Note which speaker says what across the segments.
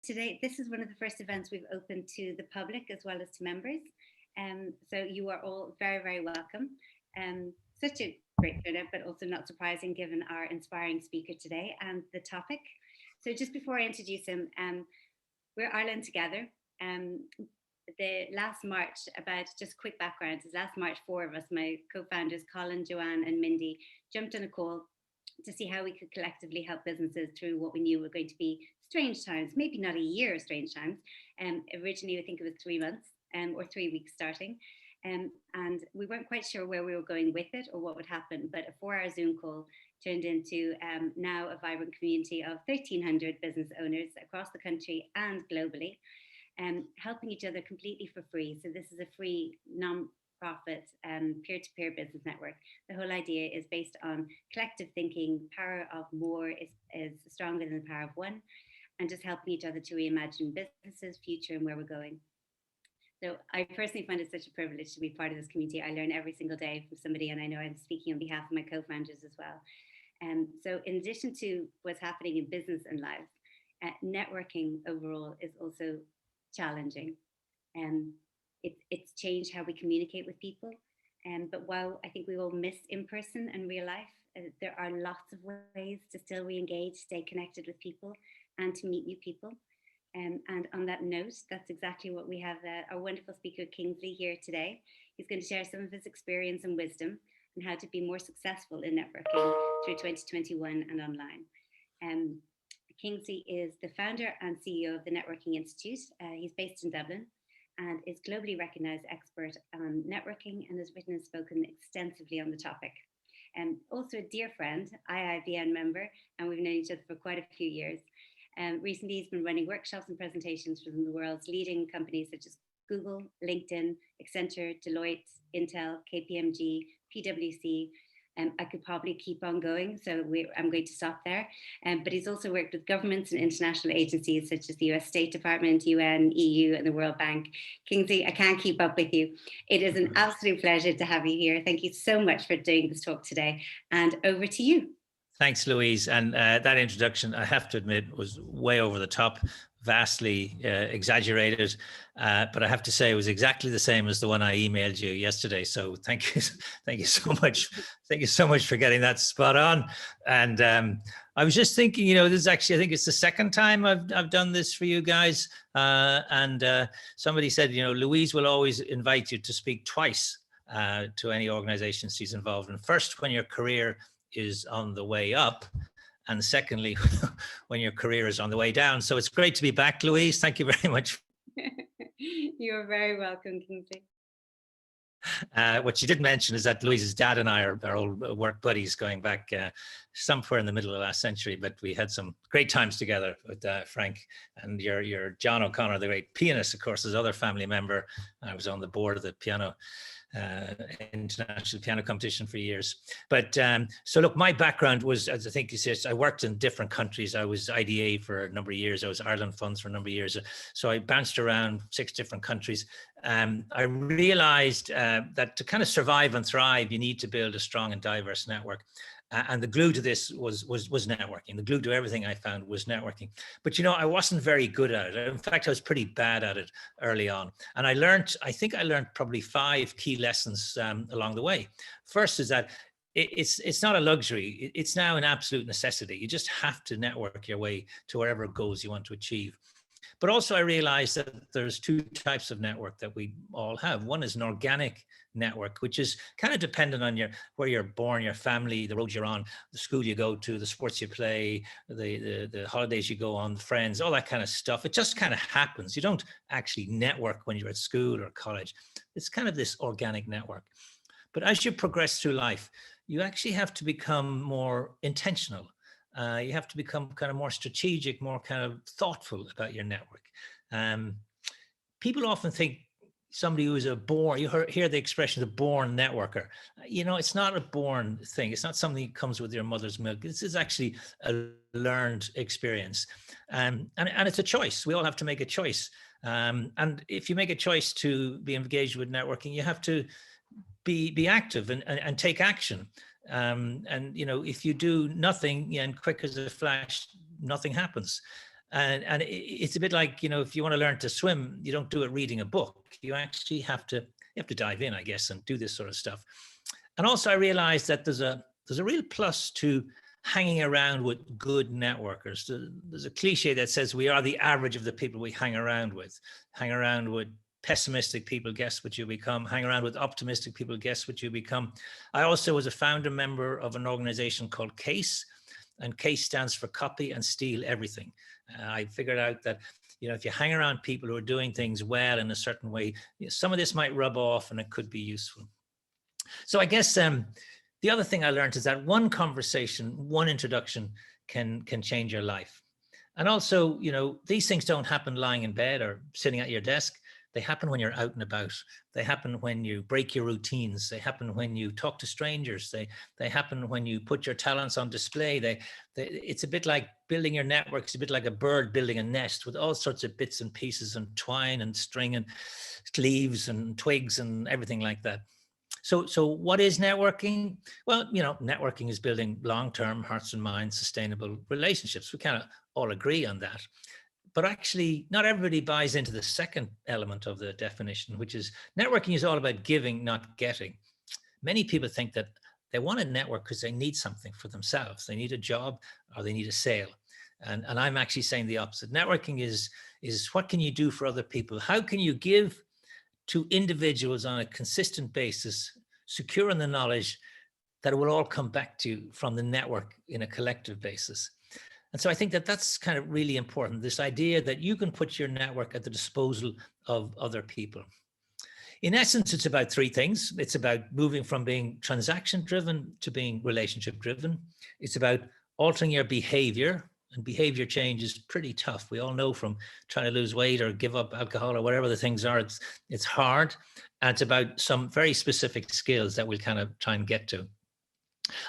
Speaker 1: today, this is one of the first events we've opened to the public as well as to members. So you are all very, very welcome. Such a great turnout, but also not surprising given our inspiring speaker today and the topic. So just before I introduce him, we're Ireland Together. The last March, about just quick background, is last March, four of us, my co-founders, Colin, Joanne and Mindy, jumped on a call to see how we could collectively help businesses through what we knew were going to be strange times, maybe not a year of strange times. Originally, I think it was 3 months or 3 weeks starting. And we weren't quite sure where we were going with it or what would happen, but a 4-hour Zoom call turned into now a vibrant community of 1,300 business owners across the country and globally, helping each other completely for free. So this is a free, non-profit, peer-to-peer business network. The whole idea is based on collective thinking. Power of more is stronger than the power of one, and just helping each other to reimagine businesses, future, and where we're going. So I personally find it such a privilege to be part of this community. I learn every single day from somebody, and I know I'm speaking on behalf of my co-founders as well. So in addition to what's happening in business and life, networking overall is also challenging. It's changed how we communicate with people. But while I think we all miss in-person and real life, there are lots of ways to still re-engage, stay connected with people, and to meet new people. And on that note, that's exactly what we have our wonderful speaker, Kingsley, here today. He's going to share some of his experience and wisdom on how to be more successful in networking through 2021 and online. Kingsley is the founder and CEO of the Networking Institute. He's based in Dublin and is globally recognized expert on networking and has written and spoken extensively on the topic. Also a dear friend, IIBN member, and we've known each other for quite a few years. Recently, he's been running workshops and presentations from the world's leading companies such as Google, LinkedIn, Accenture, Deloitte, Intel, KPMG, PwC. I could probably keep on going, so I'm going to stop there. But he's also worked with governments and international agencies such as the US State Department, UN, EU, and the World Bank. Kingsley, I can't keep up with you. It is an absolute pleasure to have you here. Thank you so much for doing this talk today. And over to you.
Speaker 2: Thanks, Louise. And that introduction, I have to admit, was way over the top, vastly exaggerated. But I have to say it was exactly the same as the one I emailed you yesterday. So thank you so much. Thank you so much for getting that spot on. And I was just thinking, this is actually, I think it's the second time I've done this for you guys. And somebody said, Louise will always invite you to speak twice to any organization she's involved in. First, when your career is on the way up, and secondly, when your career is on the way down. So it's great to be back, Louise. Thank you very much.
Speaker 1: You're very welcome, Kingsley.
Speaker 2: What she didn't mention is that Louise's dad and I are old work buddies going back somewhere in the middle of last century, but we had some great times together with Frank, and your John O'Connor, the great pianist, of course, his other family member. I was on the board of the international piano competition for years. But so look, my background was, as I think you said, I worked in different countries. I was IDA for a number of years. I was Ireland Funds for a number of years. So I bounced around 6 different countries. I realized that to kind of survive and thrive, you need to build a strong and diverse network. And the glue to this was networking. The glue to everything I found was networking. But I wasn't very good at it. In fact, I was pretty bad at it early on. And I think I learned probably 5 key lessons along the way. First is that it's not a luxury. It's now an absolute necessity. You just have to network your way to whatever goals you want to achieve. But also I realized that there's 2 types of network that we all have. One is an organic network, which is kind of dependent on where you're born, your family, the road you're on, the school you go to, the sports you play, the holidays you go on, the friends, all that kind of stuff. It just kind of happens. You don't actually network when you're at school or college. It's kind of this organic network. But as you progress through life, you actually have to become more intentional. You have to become kind of more strategic, more kind of thoughtful about your network. People often think somebody who is you hear the expression, the born networker. It's not a born thing. It's not something that comes with your mother's milk. This is actually a learned experience. And it's a choice. We all have to make a choice. And if you make a choice to be engaged with networking, you have to be active and take action. And if you do nothing, and quick as a flash, nothing happens. And it's a bit like, if you want to learn to swim, you don't do it reading a book. You actually have to dive in, I guess, and do this sort of stuff. And also I realized that there's a real plus to hanging around with good networkers. There's a cliche that says we are the average of the people we hang around with. Hang around with pessimistic people, guess what you become. Hang around with optimistic people, guess what you become. I also was a founder member of an organization called CASE, and CASE stands for Copy and Steal Everything. I figured out that, if you hang around people who are doing things well in a certain way, some of this might rub off and it could be useful. So I guess the other thing I learned is that one conversation, one introduction can change your life. And also, these things don't happen lying in bed or sitting at your desk. They happen when you're out and about. They happen when you break your routines. They happen when you talk to strangers. They happen when you put your talents on display. It's a bit like building your network. It's a bit like a bird building a nest with all sorts of bits and pieces and twine and string and leaves and twigs and everything like that. So what is networking? Well, networking is building long-term hearts and minds, sustainable relationships. We kind of all agree on that. But actually, not everybody buys into the second element of the definition, which is networking is all about giving, not getting. Many people think that they want to network because they need something for themselves. They need a job or they need a sale. And I'm actually saying the opposite. Networking is what can you do for other people? How can you give to individuals on a consistent basis, secure in the knowledge that it will all come back to you from the network in a collective basis? And so I think that that's kind of really important, this idea that you can put your network at the disposal of other people. In essence, it's about three things. It's about moving from being transaction-driven to being relationship-driven. It's about altering your behavior, and behavior change is pretty tough. We all know from trying to lose weight or give up alcohol or whatever the things are, it's hard. And it's about some very specific skills that we'll kind of try and get to.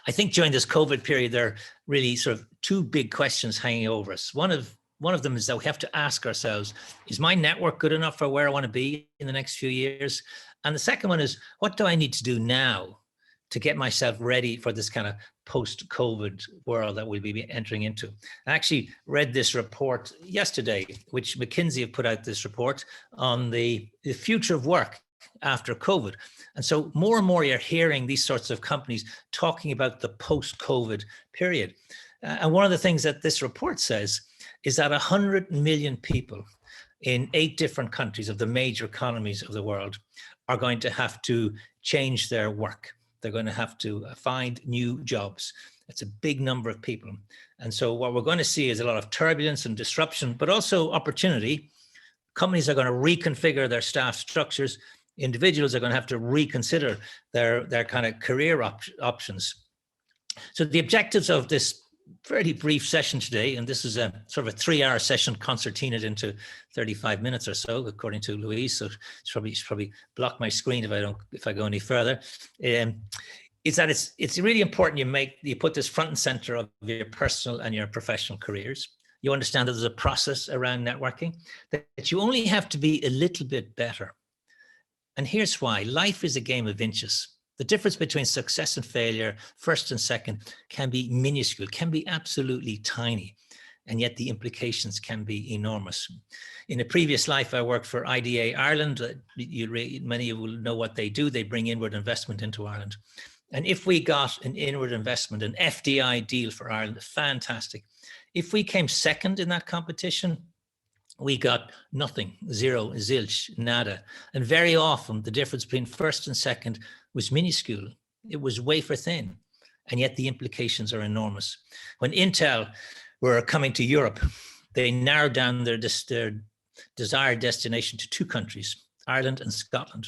Speaker 2: I think during this COVID period, there are really sort of two big questions hanging over us. One of them is that we have to ask ourselves, is my network good enough for where I want to be in the next few years? And the second one is, what do I need to do now to get myself ready for this kind of post-COVID world that we'll be entering into? I actually read this report yesterday, which McKinsey have put out this report on the future of work after COVID. And so more and more you're hearing these sorts of companies talking about the post-COVID period. And one of the things that this report says is that 100 million people in 8 different countries of the major economies of the world are going to have to change their work. They're going to have to find new jobs. It's a big number of people. And so what we're going to see is a lot of turbulence and disruption, but also opportunity. Companies are going to reconfigure their staff structures. Individuals are going to have to reconsider their kind of career options. So the objectives of this fairly brief session today, and this is a sort of a 3-hour session concertinaed into 35 minutes or so, according to Louise. So it's probably block my screen if I go any further. Is that it's really important you put this front and center of your personal and your professional careers. You understand that there's a process around networking, that you only have to be a little bit better. And here's why. Life is a game of inches. The difference between success and failure, first and second, can be minuscule, can be absolutely tiny. And yet the implications can be enormous. In a previous life, I worked for IDA Ireland. Many of you will know what they do. They bring inward investment into Ireland. And if we got an inward investment, an FDI deal for Ireland, fantastic. If we came second in that competition, we got nothing, zero, zilch, nada. And very often the difference between first and second was minuscule. It was wafer thin. And yet the implications are enormous. When Intel were coming to Europe, they narrowed down their desired destination to 2 countries, Ireland and Scotland.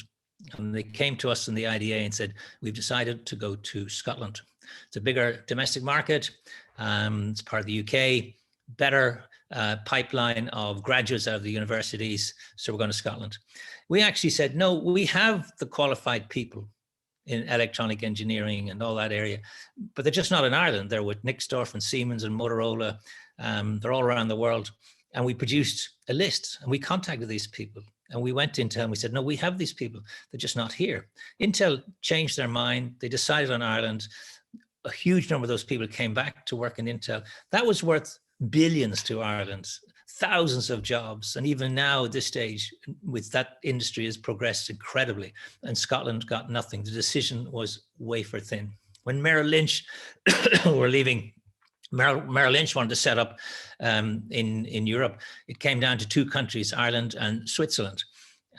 Speaker 2: And they came to us in the IDA and said, we've decided to go to Scotland. It's a bigger domestic market. It's part of the UK, better pipeline of graduates out of the universities. So we're going to Scotland. We actually said, no, we have the qualified people in electronic engineering and all that area, but they're just not in Ireland. They're with Nixdorf and Siemens and Motorola. They're all around the world. And we produced a list and we contacted these people. And we went to Intel and we said, no, we have these people. They're just not here. Intel changed their mind. They decided on Ireland. A huge number of those people came back to work in Intel. That was worth billions to Ireland. thousands of jobs. And even now at this stage, with that industry has progressed incredibly, and Scotland got nothing. The decision was wafer thin. When Merrill Lynch were leaving, Merrill Lynch wanted to set up in Europe. It came down to two countries, Ireland and Switzerland.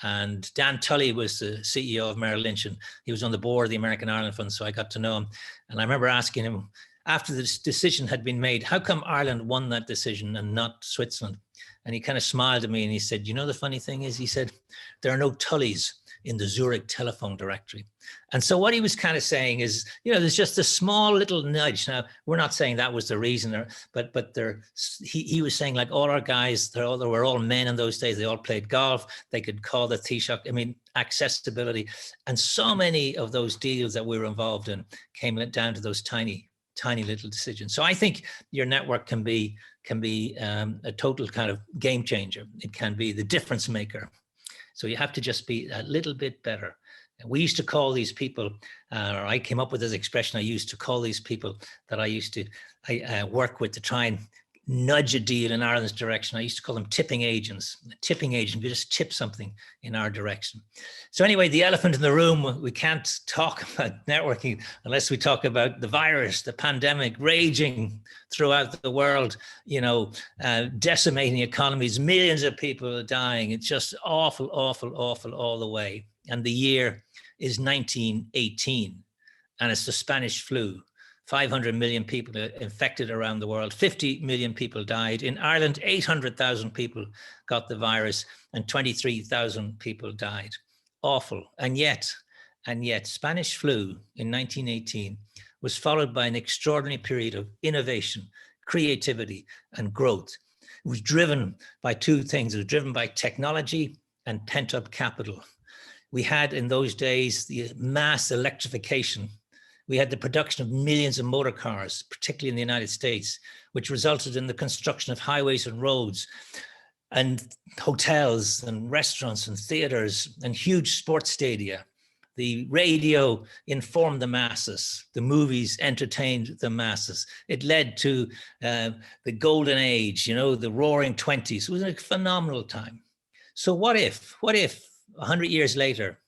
Speaker 2: And Dan Tully was the CEO of Merrill Lynch, and he was on the board of the American Ireland Fund, so I got to know him. And I remember asking him, after this decision had been made, how come Ireland won that decision and not Switzerland? And he kind of smiled at me and he said, you know, the funny thing is, he said, there are no Tullys in the Zurich telephone directory. And so what he was kind of saying is, you know, there's just a small little nudge. Now, we're not saying that was the reason, but he was saying, like, all our guys, they were all men in those days. They all played golf. They could call the Taoiseach. I mean, accessibility. And so many of those deals that we were involved in came down to those tiny little decisions. So I think your network can be a total kind of game changer. It can be the difference maker. So you have to just be a little bit better. We used to call these people, or I came up with this expression, I used to call these people that I work with to try and nudge a deal in Ireland's direction. I used to call them tipping agents. A tipping agent, you just tip something in our direction. So anyway, the elephant in the room, we can't talk about networking unless we talk about the virus, the pandemic raging throughout the world, you know, decimating economies, millions of people are dying. It's just awful, awful, awful all the way. And the year is 1918, and it's the Spanish flu. 500 million people infected around the world. 50 million people died. In Ireland, 800,000 people got the virus and 23,000 people died. Awful. And yet, Spanish flu in 1918 was followed by an extraordinary period of innovation, creativity, and growth. It was driven by two things. It was driven by technology and pent-up capital. We had in those days the mass electrification. We had the production of millions of motor cars, particularly in the United States, which resulted in the construction of highways and roads and hotels and restaurants and theaters and huge sports stadia. The radio informed the masses. The movies entertained the masses. It led to the golden age, you know, the roaring 20s. It was a phenomenal time. So what if 100 years later,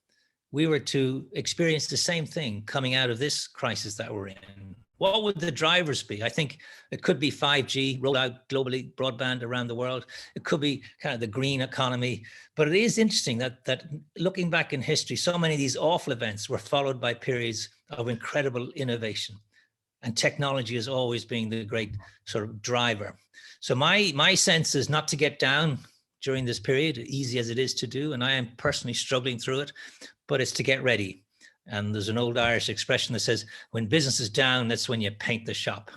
Speaker 2: we were to experience the same thing coming out of this crisis that we're in? What would the drivers be? I think it could be 5G, roll out globally, broadband around the world. It could be kind of the green economy. But it is interesting that looking back in history, so many of these awful events were followed by periods of incredible innovation. And technology is always being the great sort of driver. So my sense is not to get down during this period, easy as it is to do, and I am personally struggling through it, but it's to get ready. And there's an old Irish expression that says, when business is down, that's when you paint the shop.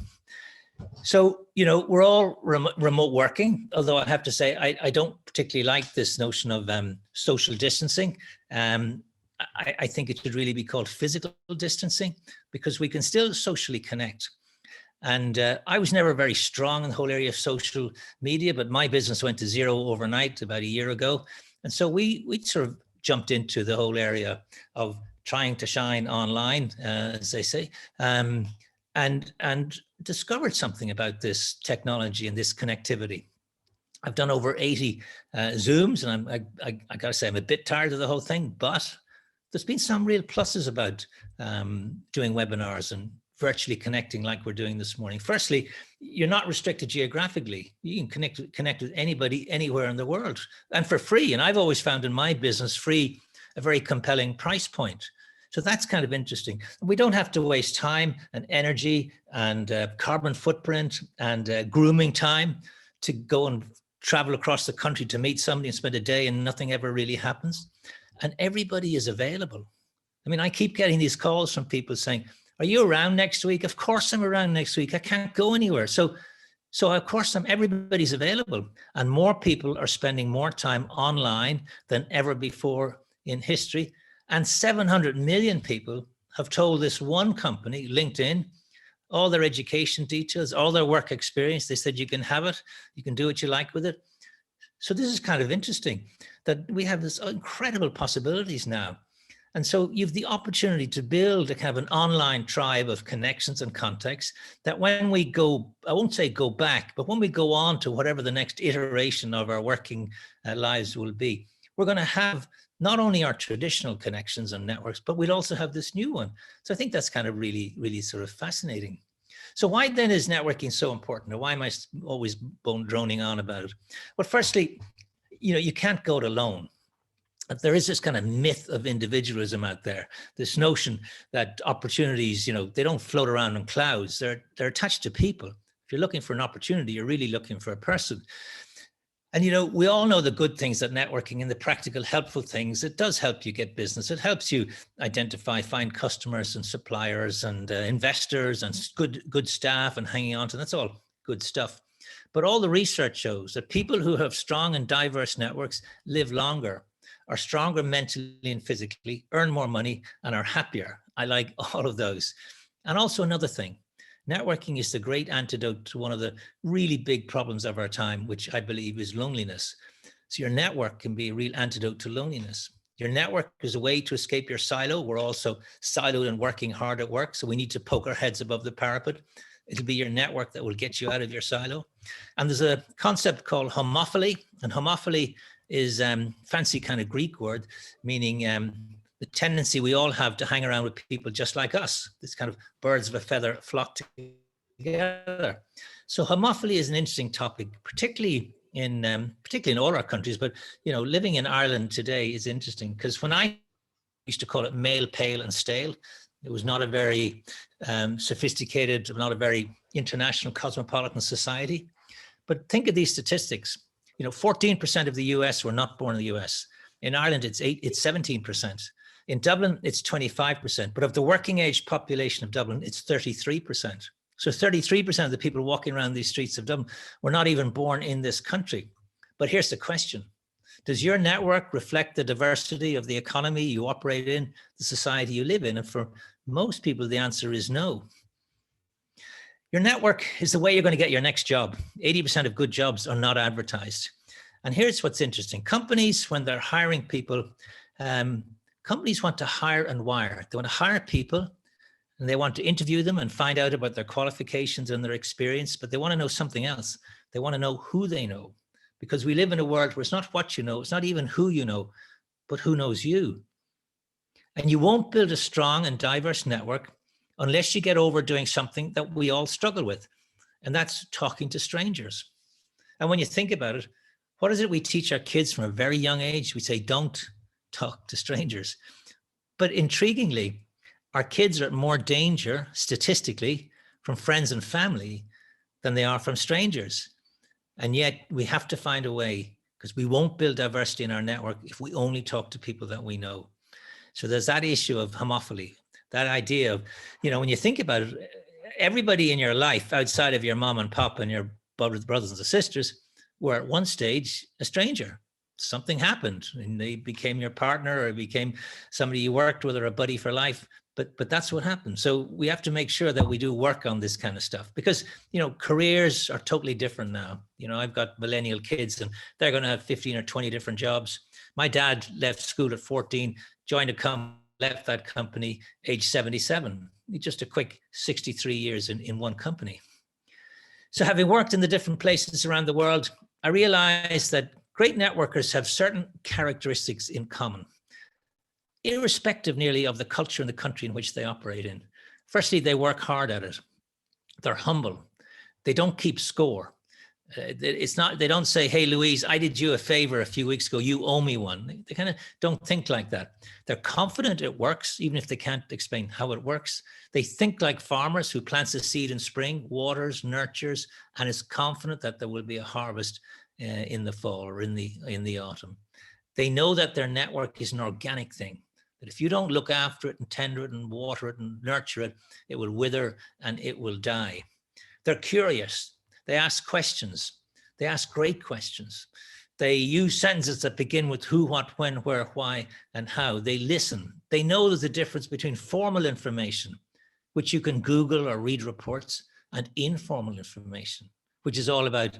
Speaker 2: So, you know, we're all remote working, although I have to say, I don't particularly like this notion of social distancing. I think it should really be called physical distancing, because we can still socially connect. And I was never very strong in the whole area of social media, but my business went to zero overnight about a year ago. And so we sort of jumped into the whole area of trying to shine online, as they say, and discovered something about this technology and this connectivity. I've done over 80 Zooms, and I got to say, I'm a bit tired of the whole thing, but there's been some real pluses about doing webinars and virtually connecting like we're doing this morning. Firstly, you're not restricted geographically. You can connect with anybody anywhere in the world, and for free. And I've always found in my business, free a very compelling price point. So that's kind of interesting. We don't have to waste time and energy and carbon footprint and grooming time to go and travel across the country to meet somebody and spend a day and nothing ever really happens. And everybody is available. I mean, I keep getting these calls from people saying, are you around next week? Of course I'm around next week. I can't go anywhere. So of course everybody's available, and more people are spending more time online than ever before in history. And 700 million people have told this one company, LinkedIn, all their education details, all their work experience. They said, you can have it. You can do what you like with it. So this is kind of interesting that we have this incredible possibilities now. And so you've the opportunity to build a kind of an online tribe of connections and contacts that when we go, I won't say go back, but when we go on to whatever the next iteration of our working lives will be, we're going to have not only our traditional connections and networks, but we'll also have this new one. So I think that's kind of really, really sort of fascinating. So why then is networking so important? Or why am I always droning on about it? Well, firstly, you can't go it alone. There is this kind of myth of individualism out there, this notion that opportunities, they don't float around in clouds. They're attached to people. If you're looking for an opportunity, you're really looking for a person. And, we all know the good things that networking and the practical, helpful things, it does help you get business. It helps you identify, find customers and suppliers and investors and good staff and hanging on to, that's all good stuff. But all the research shows that people who have strong and diverse networks live longer, are stronger mentally and physically, earn more money, and are happier. I like all of those. And also another thing, networking is the great antidote to one of the really big problems of our time, which I believe is loneliness. So your network can be a real antidote to loneliness. Your network is a way to escape your silo. We're also siloed and working hard at work, so we need to poke our heads above the parapet. It'll be your network that will get you out of your silo. And there's a concept called homophily, and homophily is fancy kind of Greek word, meaning the tendency we all have to hang around with people just like us. This kind of birds of a feather flock together. So homophily is an interesting topic, particularly in all our countries. But living in Ireland today is interesting because when I used to call it male, pale, and stale, it was not a very sophisticated, not a very international cosmopolitan society. But think of these statistics. 14% of the US were not born in the US. In Ireland, it's 17%. In Dublin, it's 25%. But of the working age population of Dublin, it's 33%. So 33% of the people walking around these streets of Dublin were not even born in this country. But here's the question. Does your network reflect the diversity of the economy you operate in, the society you live in? And for most people, the answer is no. Your network is the way you're going to get your next job. 80% of good jobs are not advertised. And here's what's interesting. Companies, when they're hiring people, companies want to hire and wire. They want to hire people and they want to interview them and find out about their qualifications and their experience, but they want to know something else. They want to know who they know, because we live in a world where it's not what you know, it's not even who you know, but who knows you. And you won't build a strong and diverse network unless you get over doing something that we all struggle with, and that's talking to strangers. And when you think about it, what is it we teach our kids from a very young age? We say, don't talk to strangers. But intriguingly, our kids are at more danger, statistically, from friends and family than they are from strangers. And yet we have to find a way, because we won't build diversity in our network if we only talk to people that we know. So there's that issue of homophily. That idea of, when you think about it, everybody in your life outside of your mom and pop and your brothers and sisters were at one stage a stranger. Something happened and they became your partner or became somebody you worked with or a buddy for life. But that's what happened. So we have to make sure that we do work on this kind of stuff because, careers are totally different now. I've got millennial kids and they're going to have 15 or 20 different jobs. My dad left school at 14, joined a company, left that company age 77, just a quick 63 years in one company. So having worked in the different places around the world, I realized that great networkers have certain characteristics in common, irrespective nearly of the culture and the country in which they operate in. Firstly, they work hard at it. They're humble. They don't keep score. They don't say, hey, Louise, I did you a favor a few weeks ago. You owe me one. They kind of don't think like that. They're confident it works, even if they can't explain how it works. They think like farmers who plants a seed in spring, waters, nurtures, and is confident that there will be a harvest in the fall or in the autumn. They know that their network is an organic thing, that if you don't look after it and tender it and water it and nurture it, it will wither and it will die. They're curious. They ask questions. They ask great questions. They use sentences that begin with who, what, when, where, why, and how. They listen. They know there's a difference between formal information, which you can Google or read reports, and informal information, which is all about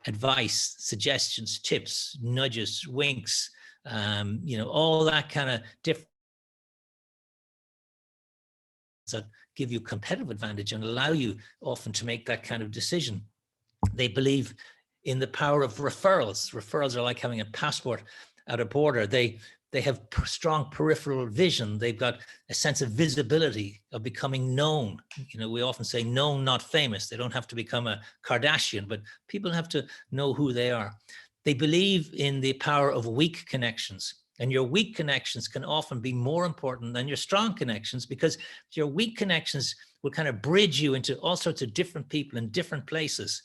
Speaker 2: advice, suggestions, tips, nudges, winks, all that kind of different that give you competitive advantage and allow you often to make that kind of decision. They believe in the power of referrals. Referrals are like having a passport at a border. They have strong peripheral vision. They've got a sense of visibility, of becoming known. You know, we often say known, not famous. They don't have to become a Kardashian, but people have to know who they are. They believe in the power of weak connections. And your weak connections can often be more important than your strong connections, because your weak connections will kind of bridge you into all sorts of different people in different places.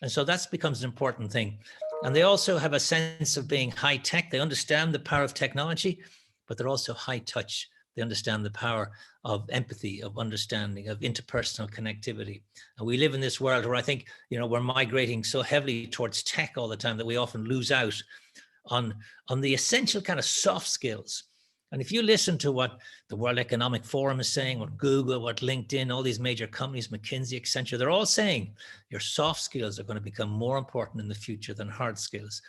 Speaker 2: And so that becomes an important thing. And they also have a sense of being high tech. They understand the power of technology, but they're also high touch. They understand the power of empathy, of understanding, of interpersonal connectivity. And we live in this world where I think, you know, we're migrating so heavily towards tech all the time that we often lose out on the essential kind of soft skills. And if you listen to what the World Economic Forum is saying, what Google, what LinkedIn, all these major companies, McKinsey, Accenture, they're all saying your soft skills are going to become more important in the future than hard skills.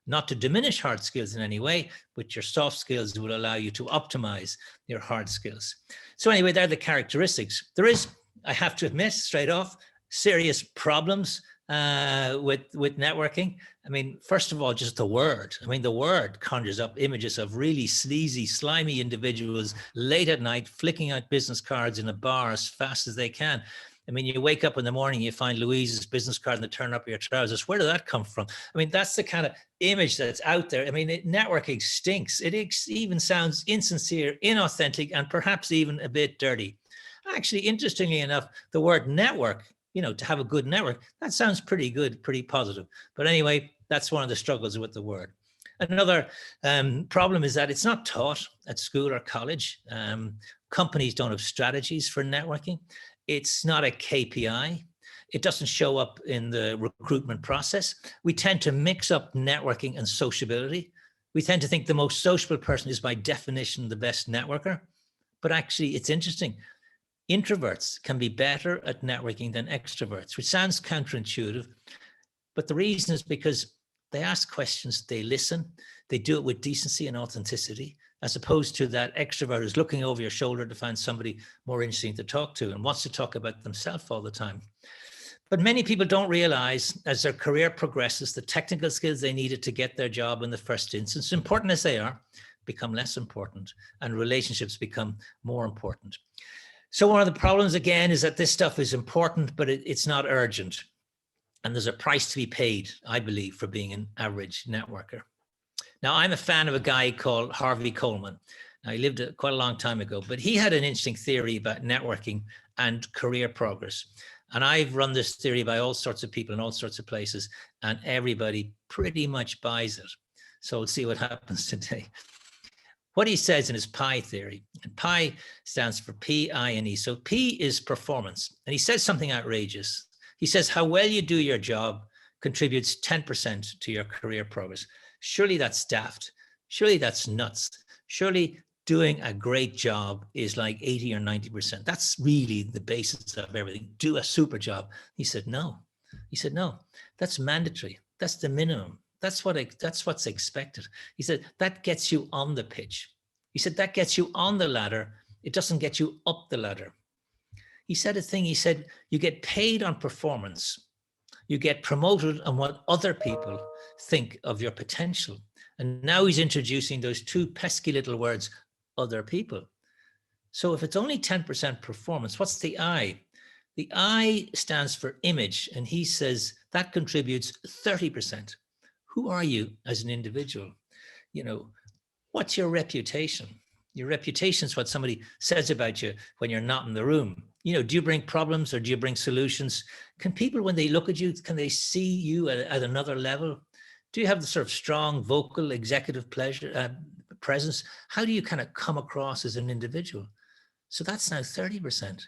Speaker 2: Not to diminish hard skills in any way, but your soft skills will allow you to optimize your hard skills. So anyway, they're the characteristics. There is, I have to admit straight off, serious problems with networking. I mean, first of all, just the word. I mean, the word conjures up images of really sleazy, slimy individuals late at night, flicking out business cards in a bar as fast as they can. I mean, you wake up in the morning, you find Louise's business card in the turn up of your trousers. Where did that come from? I mean, that's the kind of image that's out there. I mean, networking stinks. It even sounds insincere, inauthentic, and perhaps even a bit dirty. Actually, interestingly enough, the word network, you know, to have a good network, that sounds pretty good, pretty positive. But anyway, that's one of the struggles with the word. Another problem is that it's not taught at school or college. Companies don't have strategies for networking. It's not a KPI. It doesn't show up in the recruitment process. We tend to mix up networking and sociability. We tend to think the most sociable person is by definition the best networker. But actually, it's interesting. Introverts can be better at networking than extroverts, which sounds counterintuitive, but the reason is because they ask questions, they listen, they do it with decency and authenticity, as opposed to that extrovert who's looking over your shoulder to find somebody more interesting to talk to and wants to talk about themselves all the time. But many people don't realize as their career progresses, the technical skills they needed to get their job in the first instance, important as they are, become less important, and relationships become more important. So one of the problems, again, is that this stuff is important, but it's not urgent. And there's a price to be paid, I believe, for being an average networker. Now, I'm a fan of a guy called Harvey Coleman. Now, he lived quite a long time ago, but he had an interesting theory about networking and career progress. And I've run this theory by all sorts of people in all sorts of places, and everybody pretty much buys it. So we'll see what happens today. What he says in his PI theory, and PI stands for P, I, and E. So P is performance. And he says something outrageous. He says how well you do your job contributes 10% to your career progress. Surely that's daft. Surely that's nuts. Surely doing a great job is like 80 or 90%. That's really the basis of everything. Do a super job. He said, no. He said, no, that's mandatory. That's the minimum. That's what's expected. He said, that gets you on the pitch. He said, that gets you on the ladder. It doesn't get you up the ladder. He said a thing, he said, you get paid on performance. You get promoted on what other people think of your potential. And now he's introducing those two pesky little words, other people. So if it's only 10% performance, what's the I? The I stands for image. And he says that contributes 30%. Who are you as an individual? You know, what's your reputation? Your reputation is what somebody says about you when you're not in the room. You know, do you bring problems or do you bring solutions? Can people, when they look at you, can they see you at another level? Do you have the sort of strong vocal executive presence? How do you kind of come across as an individual? So that's now 30%.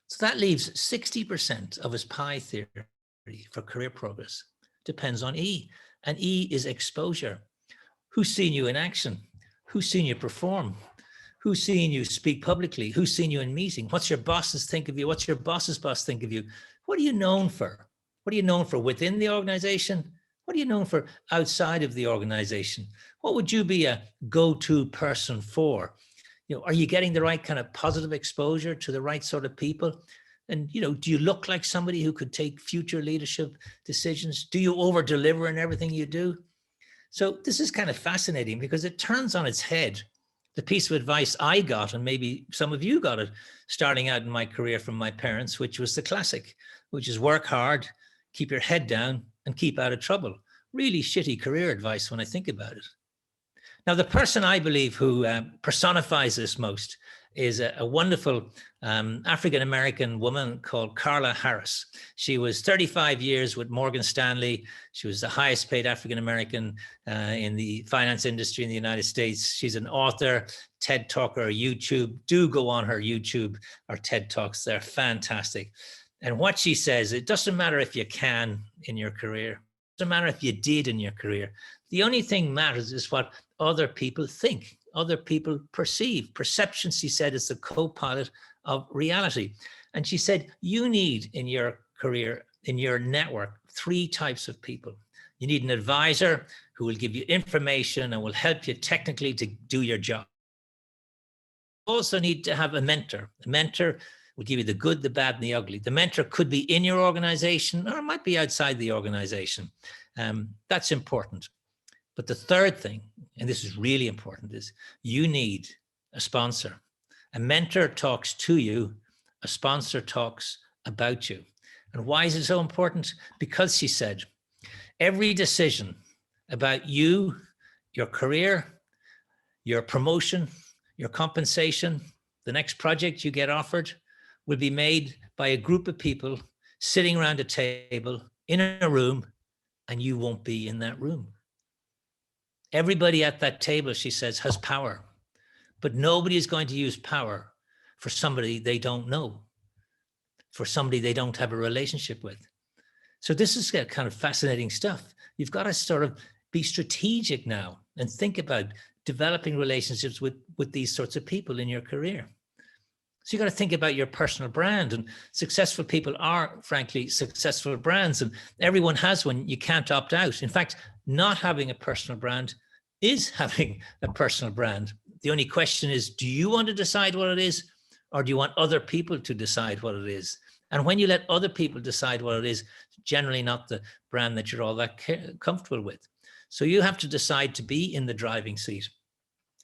Speaker 2: So that leaves 60% of his PI theory for career progress. Depends on E. And E is exposure. Who's seen you in action? Who's seen you perform? Who's seen you speak publicly? Who's seen you in meeting? What's your bosses think of you? What's your boss's boss think of you? What are you known for? What are you known for within the organization? What are you known for outside of the organization? What would you be a go-to person for? Are you getting the right kind of positive exposure to the right sort of people? And, do you look like somebody who could take future leadership decisions? Do you over deliver in everything you do? So this is kind of fascinating because it turns on its head the piece of advice I got, and maybe some of you got it starting out in my career from my parents, which was the classic, which is work hard, keep your head down, and keep out of trouble. Really shitty career advice when I think about it. Now, the person I believe who personifies this most is a wonderful African-American woman called Carla Harris. She was 35 years with Morgan Stanley. She was the highest paid African-American in the finance industry in the United States. She's an author, TED Talker, YouTube. Do go on her YouTube or TED Talks. They're fantastic. And what she says, it doesn't matter if you can in your career. It doesn't matter if you did in your career. The only thing matters is what other people think, other people perceive. Perception, she said, is the co-pilot of reality. And she said, you need in your career, in your network, 3 types of people. You need an advisor who will give you information and will help you technically to do your job. You also need to have a mentor. A mentor will give you the good, the bad, and the ugly. The mentor could be in your organization or it might be outside the organization. That's important. But the third thing, and this is really important, is you need a sponsor. A mentor talks to you, a sponsor talks about you. And why is it so important? Because she said, every decision about you, your career, your promotion, your compensation, the next project you get offered will be made by a group of people sitting around a table in a room, and you won't be in that room. Everybody at that table, she says, has power, but nobody is going to use power for somebody they don't know, for somebody they don't have a relationship with. So this is kind of fascinating stuff. You've got to sort of be strategic now and think about developing relationships with these sorts of people in your career. So you got to think about your personal brand, and successful people are, frankly, successful brands, and everyone has one. You can't opt out. In fact, not having a personal brand is having a personal brand. The only question is, do you want to decide what it is, or do you want other people to decide what it is? And when you let other people decide what it is, generally not the brand that you're all that comfortable with. So you have to decide to be in the driving seat,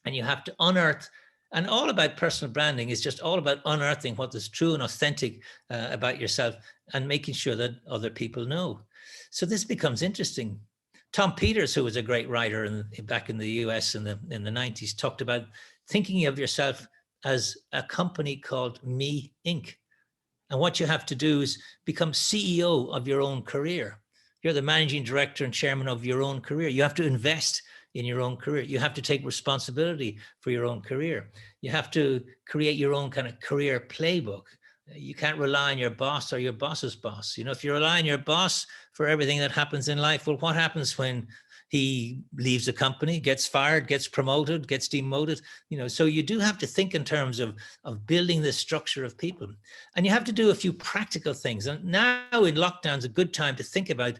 Speaker 2: and you have to unearth. And all about personal branding is just all about unearthing what is true and authentic about yourself and making sure that other people know. So this becomes interesting. Tom Peters, who was a great writer back in the US in the 90s, talked about thinking of yourself as a company called Me Inc. And what you have to do is become CEO of your own career. You're the managing director and chairman of your own career. You have to invest in your own career. You have to take responsibility for your own career. You have to create your own kind of career playbook. You can't rely on your boss or your boss's boss. If you rely on your boss for everything that happens in life, well, what happens when he leaves a company, gets fired, gets promoted, gets demoted? So you do have to think in terms of building this structure of people. And you have to do a few practical things. And now in lockdown is a good time to think about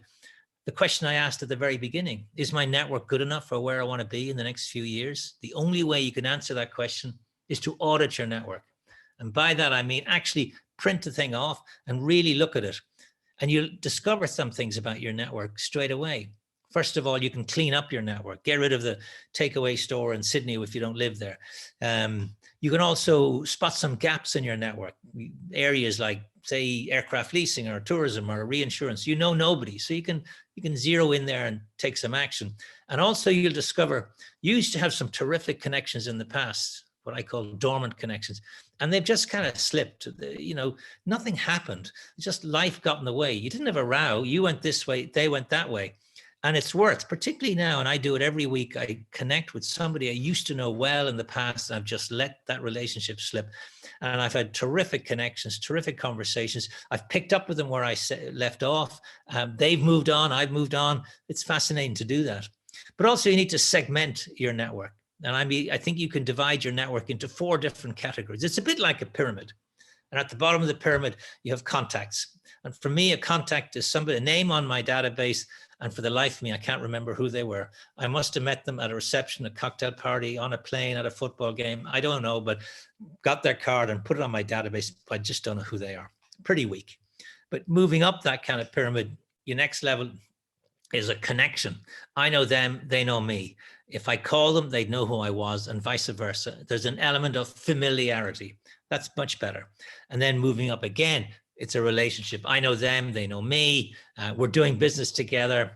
Speaker 2: the question I asked at the very beginning. Is my network good enough for where I want to be in the next few years? The only way you can answer that question is to audit your network. And by that, I mean actually print the thing off and really look at it. And you'll discover some things about your network straight away. First of all, you can clean up your network. Get rid of the takeaway store in Sydney if you don't live there. You can also spot some gaps in your network. Areas like, say, aircraft leasing or tourism or reinsurance. Nobody. So you can zero in there and take some action. And also you'll discover you used to have some terrific connections in the past, what I call dormant connections. And they've just kind of slipped. Nothing happened. Just life got in the way. You didn't have a row. You went this way, they went that way. And it's worth, particularly now, and I do it every week, I connect with somebody I used to know well in the past, and I've just let that relationship slip. And I've had terrific connections, terrific conversations. I've picked up with them where I left off. They've moved on, I've moved on. It's fascinating to do that. But also you need to segment your network. And I think you can divide your network into 4 different categories. It's a bit like a pyramid. And at the bottom of the pyramid, you have contacts. And for me, a contact is somebody, a name on my database, And for the life of me, I can't remember who they were. I must have met them at a reception, a cocktail party, on a plane, at a football game. I don't know, but got their card and put it on my database. I just don't know who they are. Pretty weak. But moving up that kind of pyramid, your next level is a connection. I know them, they know me. If I call them, they'd know who I was, and vice versa. There's an element of familiarity. That's much better. And then moving up again, it's a relationship. I know them, they know me. We're doing business together.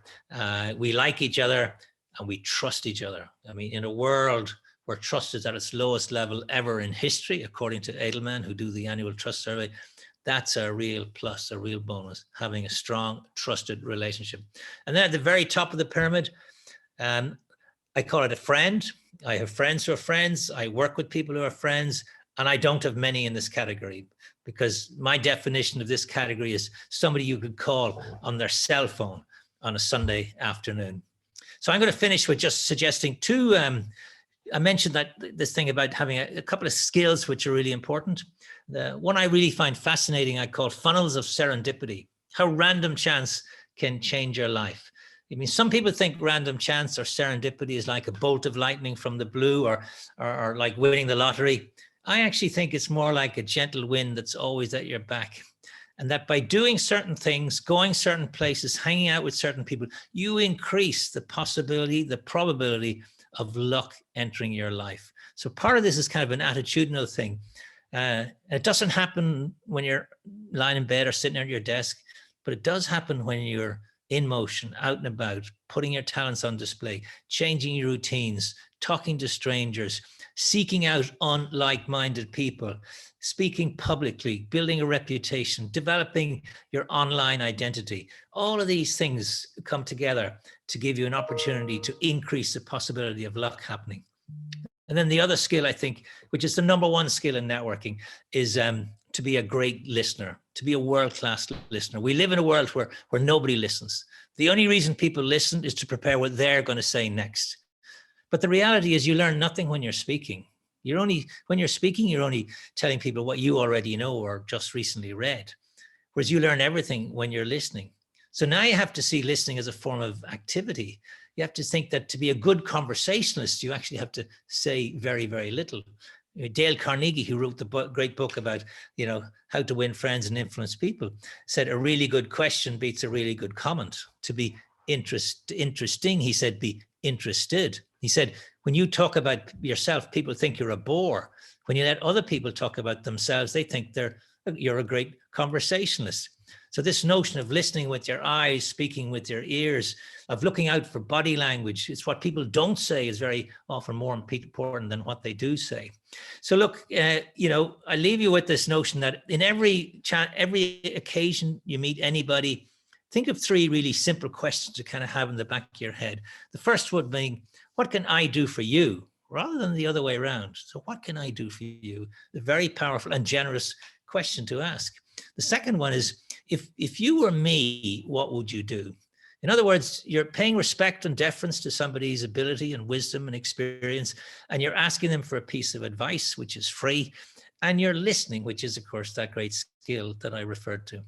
Speaker 2: We like each other, and we trust each other. I mean, in a world where trust is at its lowest level ever in history, according to Edelman, who do the annual trust survey, that's a real plus, a real bonus, having a strong, trusted relationship. And then at the very top of the pyramid, I call it a friend. I have friends who are friends. I work with people who are friends, and I don't have many in this category, because my definition of this category is somebody you could call on their cell phone on a Sunday afternoon. So I'm going to finish with just suggesting two, I mentioned that this thing about having a couple of skills which are really important. The one I really find fascinating, I call funnels of serendipity, how random chance can change your life. I mean, some people think random chance or serendipity is like a bolt of lightning from the blue, or like winning the lottery. I actually think it's more like a gentle wind that's always at your back. And that by doing certain things, going certain places, hanging out with certain people, you increase the possibility, the probability of luck entering your life. So part of this is kind of an attitudinal thing. It doesn't happen when you're lying in bed or sitting at your desk, but it does happen when you're in motion, out and about, putting your talents on display, changing your routines, talking to strangers, seeking out unlike-minded people, speaking publicly, building a reputation, developing your online identity. All of these things come together to give you an opportunity to increase the possibility of luck happening. And then the other skill, I think, which is the number one skill in networking, is to be a great listener, to be a world-class listener. We live in a world where nobody listens. The only reason people listen is to prepare what they're going to say next. But the reality is you learn nothing when you're speaking. When you're speaking, you're only telling people what you already know or just recently read. Whereas you learn everything when you're listening. So now you have to see listening as a form of activity. You have to think that to be a good conversationalist, you actually have to say very, very little. Dale Carnegie, who wrote the great book about, how to win friends and influence people, said a really good question beats a really good comment. To be interesting, he said, be interested. He said, when you talk about yourself, people think you're a bore. When you let other people talk about themselves, they think you're a great conversationalist. So this notion of listening with your eyes, speaking with your ears, of looking out for body language, it's what people don't say is very often more important than what they do say. So look, I leave you with this notion that in every occasion you meet anybody, think of three really simple questions to kind of have in the back of your head. The first would be, what can I do for you? Rather than the other way around. So what can I do for you? A very powerful and generous question to ask. The second one is, if you were me, what would you do? In other words, you're paying respect and deference to somebody's ability and wisdom and experience, and you're asking them for a piece of advice, which is free, and you're listening, which is, of course, that great skill that I referred to.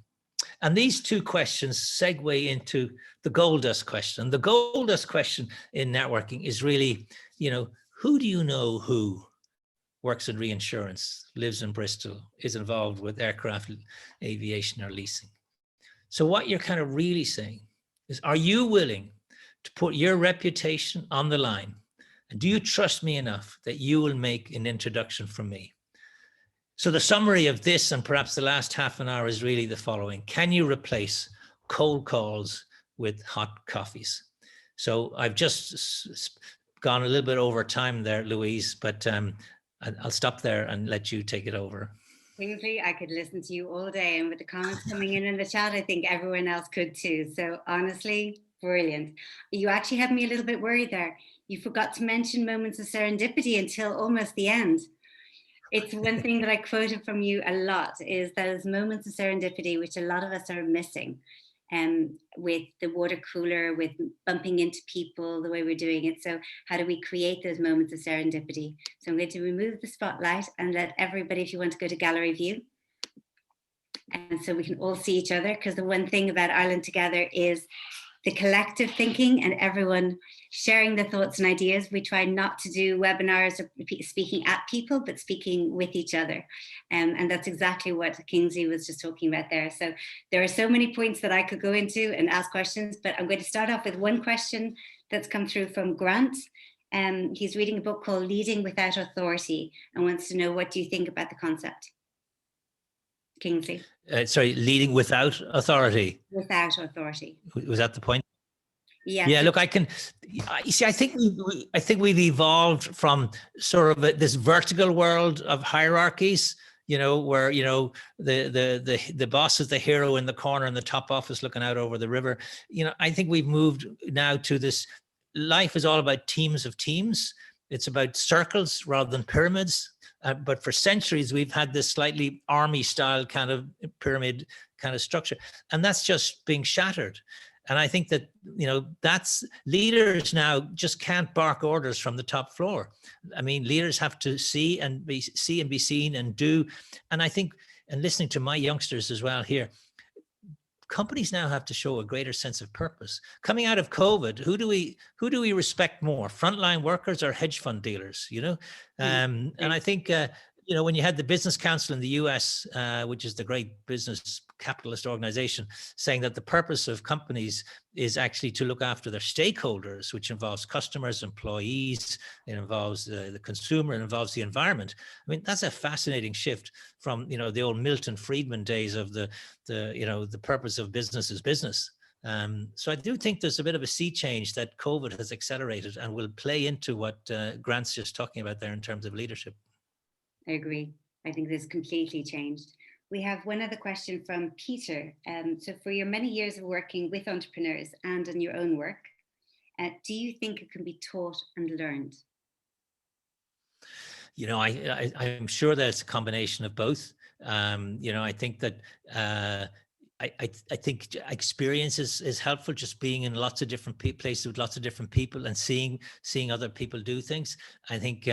Speaker 2: And these two questions segue into the gold dust question. The gold dust question in networking is really, who do you know who works in reinsurance, lives in Bristol, is involved with aircraft, aviation, or leasing? So what you're kind of really saying is, are you willing to put your reputation on the line? And do you trust me enough that you will make an introduction from me? So the summary of this, and perhaps the last half an hour, is really the following. Can you replace cold calls with hot coffees? So I've just gone a little bit over time there, Louise, but I'll stop there and let you take it over.
Speaker 1: Kingsley, I could listen to you all day, and with the comments coming in the chat, I think everyone else could too. So honestly, brilliant. You actually had me a little bit worried there. You forgot to mention moments of serendipity until almost the end. It's one thing that I quoted from you a lot, is those moments of serendipity, which a lot of us are missing. With the water cooler, with bumping into people, the way we're doing it. So how do we create those moments of serendipity? So I'm going to remove the spotlight and let everybody, if you want to go to gallery view, and so we can all see each other, because the one thing about Ireland Together is the collective thinking and everyone sharing their thoughts and ideas. We try not to do webinars or speaking at people, but speaking with each other. And that's exactly what Kingsley was just talking about there. So there are so many points that I could go into and ask questions, but I'm going to start off with one question that's come through from Grant. He's reading a book called Leading Without Authority and wants to know, what do you think about the concept? Kingsley.
Speaker 2: Sorry, leading without authority.
Speaker 1: Without authority.
Speaker 2: Was that the point?
Speaker 1: Yeah.
Speaker 2: Yeah. Look, you see, I think we've evolved from sort of this vertical world of hierarchies, where, the boss is the hero in the corner in the top office looking out over the river. I think we've moved now to this. Life is all about teams of teams. It's about circles rather than pyramids. But for centuries, we've had this slightly army style kind of pyramid kind of structure. And that's just being shattered. And I think that, that's leaders now just can't bark orders from the top floor. I mean, leaders have to see and be seen and do. And I think, and listening to my youngsters as well here, companies now have to show a greater sense of purpose. Coming out of COVID, who do we respect more, frontline workers or hedge fund dealers? And I think when you had the Business Council in the US, which is the great business capitalist organization, saying that the purpose of companies is actually to look after their stakeholders, which involves customers, employees, it involves the consumer, it involves the environment. I mean, that's a fascinating shift from, the old Milton Friedman days of the purpose of business is business. So I do think there's a bit of a sea change that COVID has accelerated and will play into what Grant's just talking about there in terms of leadership.
Speaker 1: I agree. I think this completely changed. We have one other question from Peter. So for your many years of working with entrepreneurs and in your own work, do you think it can be taught and learned?
Speaker 2: I'm sure that it's a combination of both. I think that I think experience is helpful, just being in lots of different places with lots of different people and seeing other people do things. I think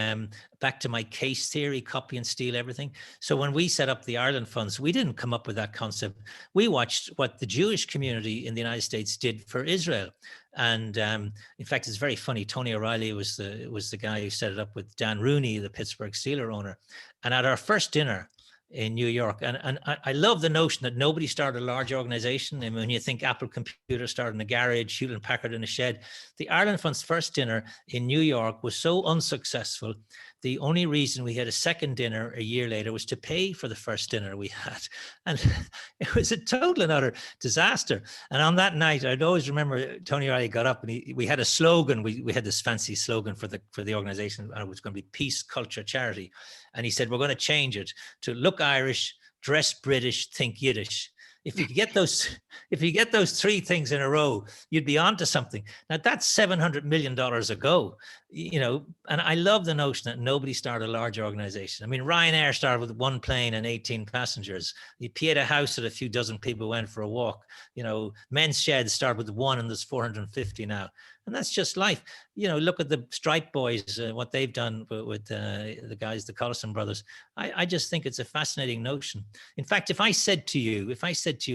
Speaker 2: back to my case theory, copy and steal everything. So when we set up the Ireland funds, we didn't come up with that concept. We watched what the Jewish community in the United States did for Israel. And in fact, it's very funny. Tony O'Reilly was the guy who set it up with Dan Rooney, the Pittsburgh Steelers owner. And at our first dinner in New York. And I love the notion that nobody started a large organization. And when you think Apple Computer started in a garage, Hewlett Packard in a shed, the Ireland Fund's first dinner in New York was so unsuccessful. The only reason we had a second dinner a year later was to pay for the first dinner we had. And it was a total and utter disaster. And on that night, I'd always remember Tony O'Reilly got up and we had a slogan. We had this fancy slogan for the organization, and it was going to be peace, culture, charity. And he said, we're going to change it to look Irish, dress British, think Yiddish. If you get those three things in a row, you'd be onto something. Now that's $700 million ago, and I love the notion that nobody started a large organization. I mean, Ryanair started with one plane and 18 passengers. You Pieta House that a few dozen people went for a walk. Men's Shed started with one and there's 450 now. And that's just life. Look at the Stripe Boys, what they've done with the guys, the Collison brothers. I just think it's a fascinating notion. In fact, if I said to you,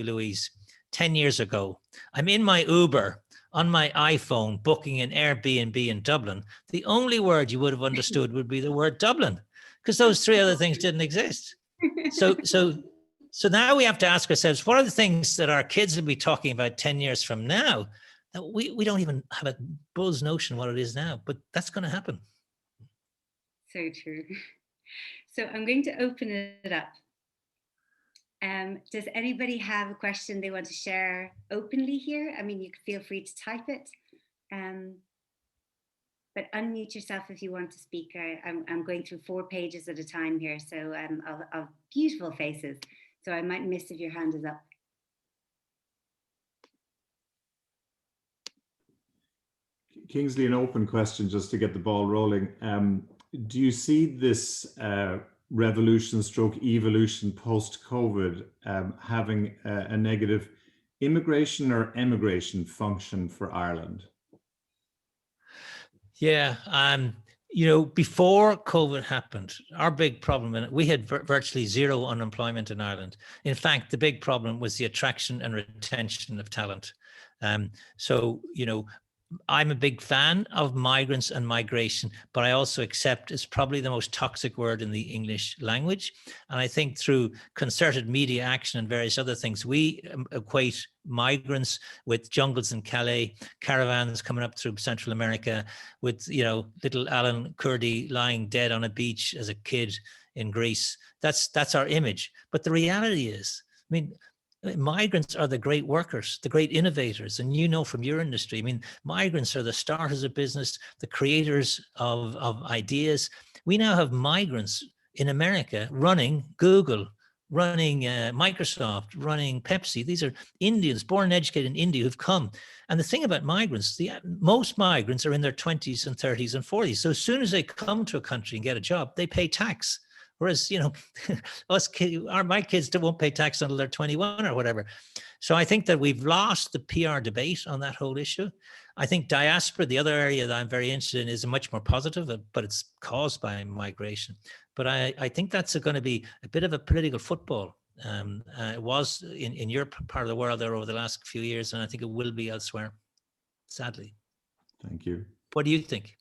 Speaker 2: Louise, 10 years ago, I'm in my Uber on my iPhone booking an Airbnb in Dublin, the only word you would have understood would be the word Dublin, because those three other things didn't exist. So now we have to ask ourselves, what are the things that our kids will be talking about 10 years from now that we don't even have a bull's notion what it is now, but that's going to happen.
Speaker 1: So true. So I'm going to open it up. Does anybody have a question they want to share openly here? I mean, you can feel free to type it, but unmute yourself if you want to speak. I'm going through 4 pages at a time here, so of beautiful faces. So I might miss if your hand is up.
Speaker 3: Kingsley, an open question just to get the ball rolling. Do you see this revolution stroke evolution post-COVID having a negative immigration or emigration function for Ireland?
Speaker 2: Yeah, before COVID happened, our big problem, and we had virtually zero unemployment in Ireland. In fact, the big problem was the attraction and retention of talent. So, you know, I'm a big fan of migrants and migration, but I also accept it's probably the most toxic word in the English language. And I think through concerted media action and various other things, we equate migrants with jungles in Calais, caravans coming up through Central America, with, you know, little Alan Kurdi lying dead on a beach as a kid in Greece. That's our image. But the reality is, I mean, migrants are the great workers, the great innovators. And you know from your industry, I mean, migrants are the starters of business, the creators of ideas. We now have migrants in America running Google, running Microsoft, running Pepsi. These are Indians, born and educated in India, who've come. And the thing about migrants, most migrants are in their 20s and 30s and 40s. So as soon as they come to a country and get a job, they pay tax. Whereas, you know, my kids won't pay tax until they're 21 or whatever. So I think that we've lost the PR debate on that whole issue. I think diaspora, the other area that I'm very interested in, is much more positive, but it's caused by migration. But I think that's going to be a bit of a political football. It was in your part of the world there over the last few years, and I think it will be elsewhere, sadly.
Speaker 3: Thank you.
Speaker 2: What do you think?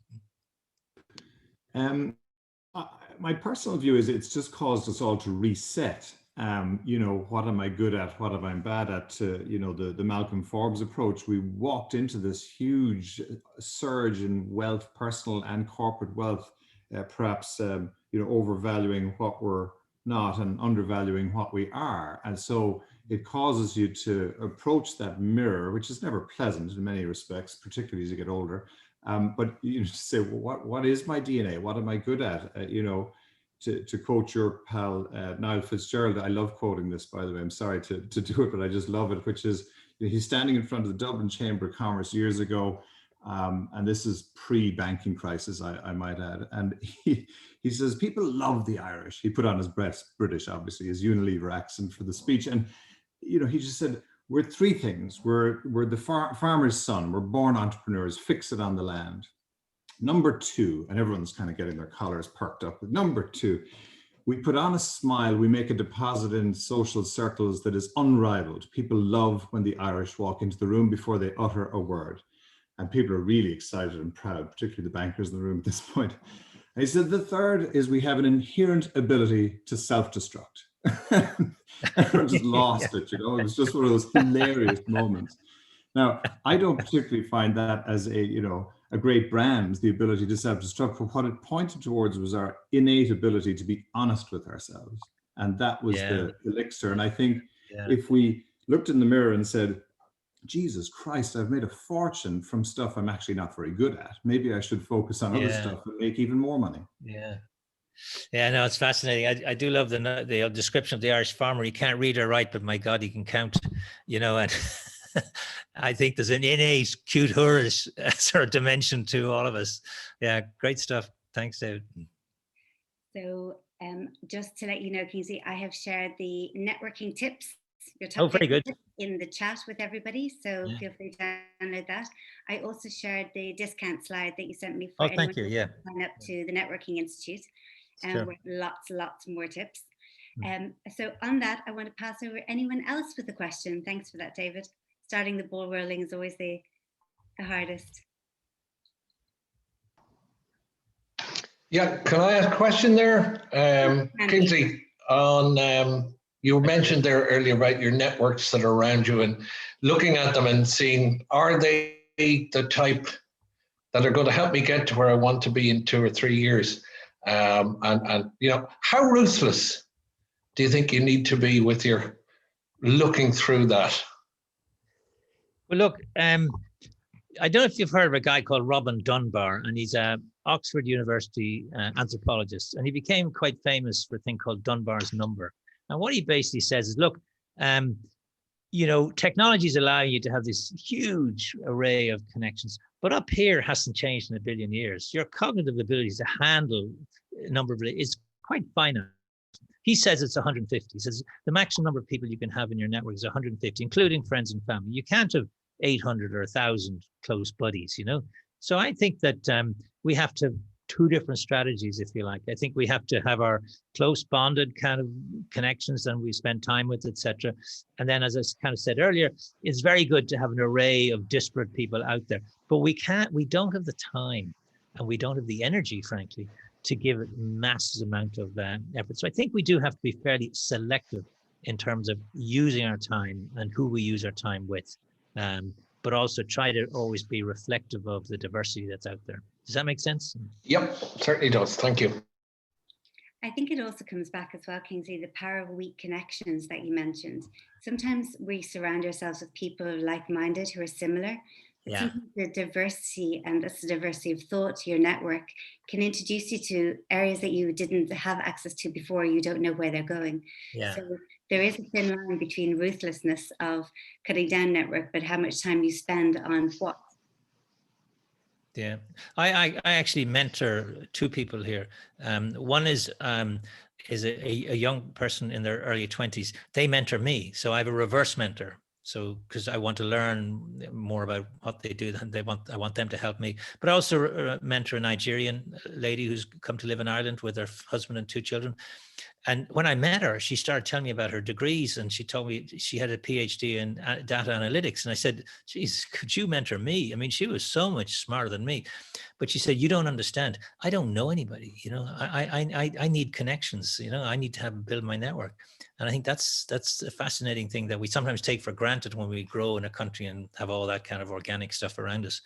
Speaker 3: My personal view is it's just caused us all to reset. You know, what am I good at? What am I bad at? You know, the Malcolm Forbes approach. We walked into this huge surge in wealth, personal and corporate wealth, perhaps, you know, overvaluing what we're not and undervaluing what we are. And so it causes you to approach that mirror, which is never pleasant in many respects, particularly as you get older. But you say, well, what is my DNA? What am I good at? You know, to quote your pal, Niall Fitzgerald, I love quoting this, by the way, I'm sorry to do it, but I just love it, which is, you know, he's standing in front of the Dublin Chamber of Commerce years ago, and this is pre-banking crisis, I might add, and he says, people love the Irish. He put on his British, obviously, his Unilever accent for the speech, and, you know, he just said, we're three things. We're the farmer's son. We're born entrepreneurs, fix it on the land. Number two, and everyone's kind of getting their collars perked up. Number two, we put on a smile. We make a deposit in social circles that is unrivaled. People love when the Irish walk into the room before they utter a word. And people are really excited and proud, particularly the bankers in the room at this point. And he said, the third is we have an inherent ability to self-destruct. Everyone just lost it, you know. It was just one of those hilarious moments. Now, I don't particularly find that as a, you know, a great brand, the ability to self-destruct, but what it pointed towards was our innate ability to be honest with ourselves. And that was the elixir. And I think if we looked in the mirror and said, Jesus Christ, I've made a fortune from stuff I'm actually not very good at. Maybe I should focus on other stuff and make even more money.
Speaker 2: Yeah, no, it's fascinating. I do love the description of the Irish farmer. He can't read or write, but my God, he can count, you know, and I think there's an innate cute hurrish sort of dimension to all of us. Yeah, great stuff. Thanks, David.
Speaker 1: So just to let you know, Kingsley, I have shared the networking tips, your
Speaker 2: top very good,
Speaker 1: in the chat with everybody. So feel free to download that. I also shared the discount slide that you sent me for anyone who sign up to the Networking Institute. With lots more tips. So on that, I want to pass over anyone else with a question. Thanks for that, David. Starting the ball rolling is always the hardest.
Speaker 4: Yeah, can I ask a question there? Kingsley, on you mentioned there earlier about your networks that are around you and looking at them and seeing, are they the type that are going to help me get to where I want to be in 2 or 3 years? And you know, how ruthless do you think you need to be with your looking through that?
Speaker 2: Well, look, I don't know if you've heard of a guy called Robin Dunbar, and he's a Oxford University anthropologist, and he became quite famous for a thing called Dunbar's number. And what he basically says is, look, you know, technology is allowing you to have this huge array of connections, but up here hasn't changed in a billion years. Your cognitive ability to handle a number of it is quite finite. He says it's 150. He says the maximum number of people you can have in your network is 150, including friends and family. You can't have 800 or 1,000 close buddies, you know? So I think that we have to two different strategies, if you like. I think we have to have our close bonded kind of connections that we spend time with, etc. And then, as I kind of said earlier, it's very good to have an array of disparate people out there, but we don't have the time and we don't have the energy, frankly, to give it massive amount of effort. So I think we do have to be fairly selective in terms of using our time and who we use our time with. But also try to always be reflective of the diversity that's out there. Does that make sense?
Speaker 4: Yep, certainly does. Thank you.
Speaker 1: I think it also comes back as well, Kingsley, the power of weak connections that you mentioned. Sometimes we surround ourselves with people like-minded who are similar.
Speaker 2: Yeah.
Speaker 1: The diversity, and that's the diversity of thought, your network, can introduce you to areas that you didn't have access to before. You don't know where they're going.
Speaker 2: Yeah.
Speaker 1: So there is a thin line between ruthlessness of cutting down network, but how much time you spend on what.
Speaker 2: Yeah, I actually mentor two people here. One is a young person in their early 20s. They mentor me, so I have a reverse mentor. So because I want to learn more about what they do, I want them to help me. But I also mentor a Nigerian lady who's come to live in Ireland with her husband and two children. And when I met her, she started telling me about her degrees, and she told me she had a PhD in data analytics. And I said, geez, could you mentor me? I mean, she was so much smarter than me. But she said, you don't understand. I don't know anybody. You know, I need connections. You know, I need to build my network. And I think that's a fascinating thing that we sometimes take for granted when we grow in a country and have all that kind of organic stuff around us.